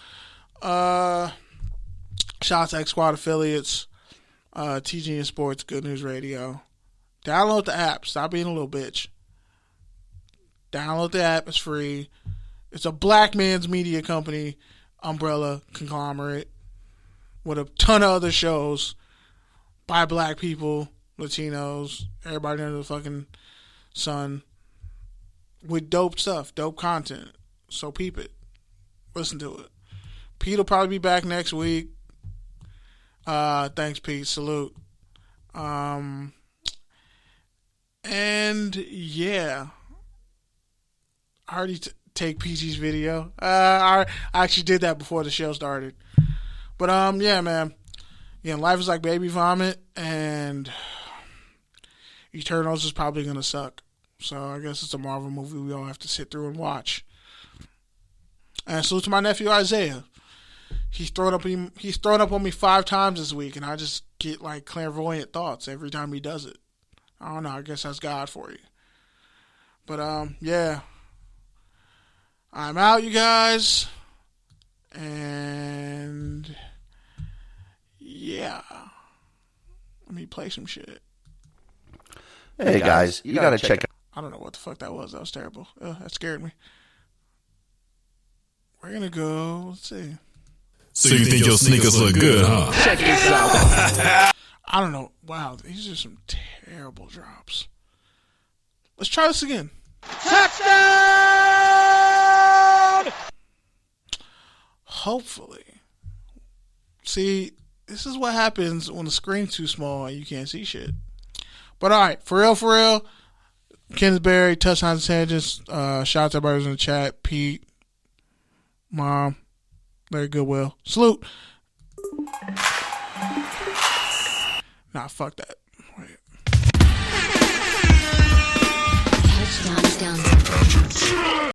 Shout out to X Squad affiliates, TGN Sports, Good News Radio. Download the app. Stop being a little bitch. Download the app. It's free. It's a black man's media company, umbrella, conglomerate, with a ton of other shows by black people, Latinos, everybody under the fucking sun, with dope stuff, dope content. So peep it. Listen to it. Pete will probably be back next week. Thanks, Pete. Salute. And yeah, I already take PG's video. I actually did that before the show started. But yeah, man. Yeah, life is like baby vomit, and Eternals is probably gonna suck. So I guess it's a Marvel movie we all have to sit through and watch. And salute to my nephew Isaiah. He's thrown up on me 5 times this week, and I just get like clairvoyant thoughts every time he does it. I don't know. I guess that's God for you. But yeah, I'm out, you guys. And yeah, let me play some shit. Hey guys, you gotta check out. I don't know what the fuck that was. That was terrible. That scared me. We're gonna go. Let's see. So you think your sneakers look good, huh? Check this out. I don't know. Wow, these are some terrible drops. Let's try this again. Touchdown! Hopefully. See, this is what happens when the screen's too small and you can't see shit. But all right, for real. Kingsbury, touchdowns and tangents. Shout out to everybody who's in the chat. Pete, Mom, Larry Goodwill. Salute. Nah, fuck that. Wait. Touchdowns down.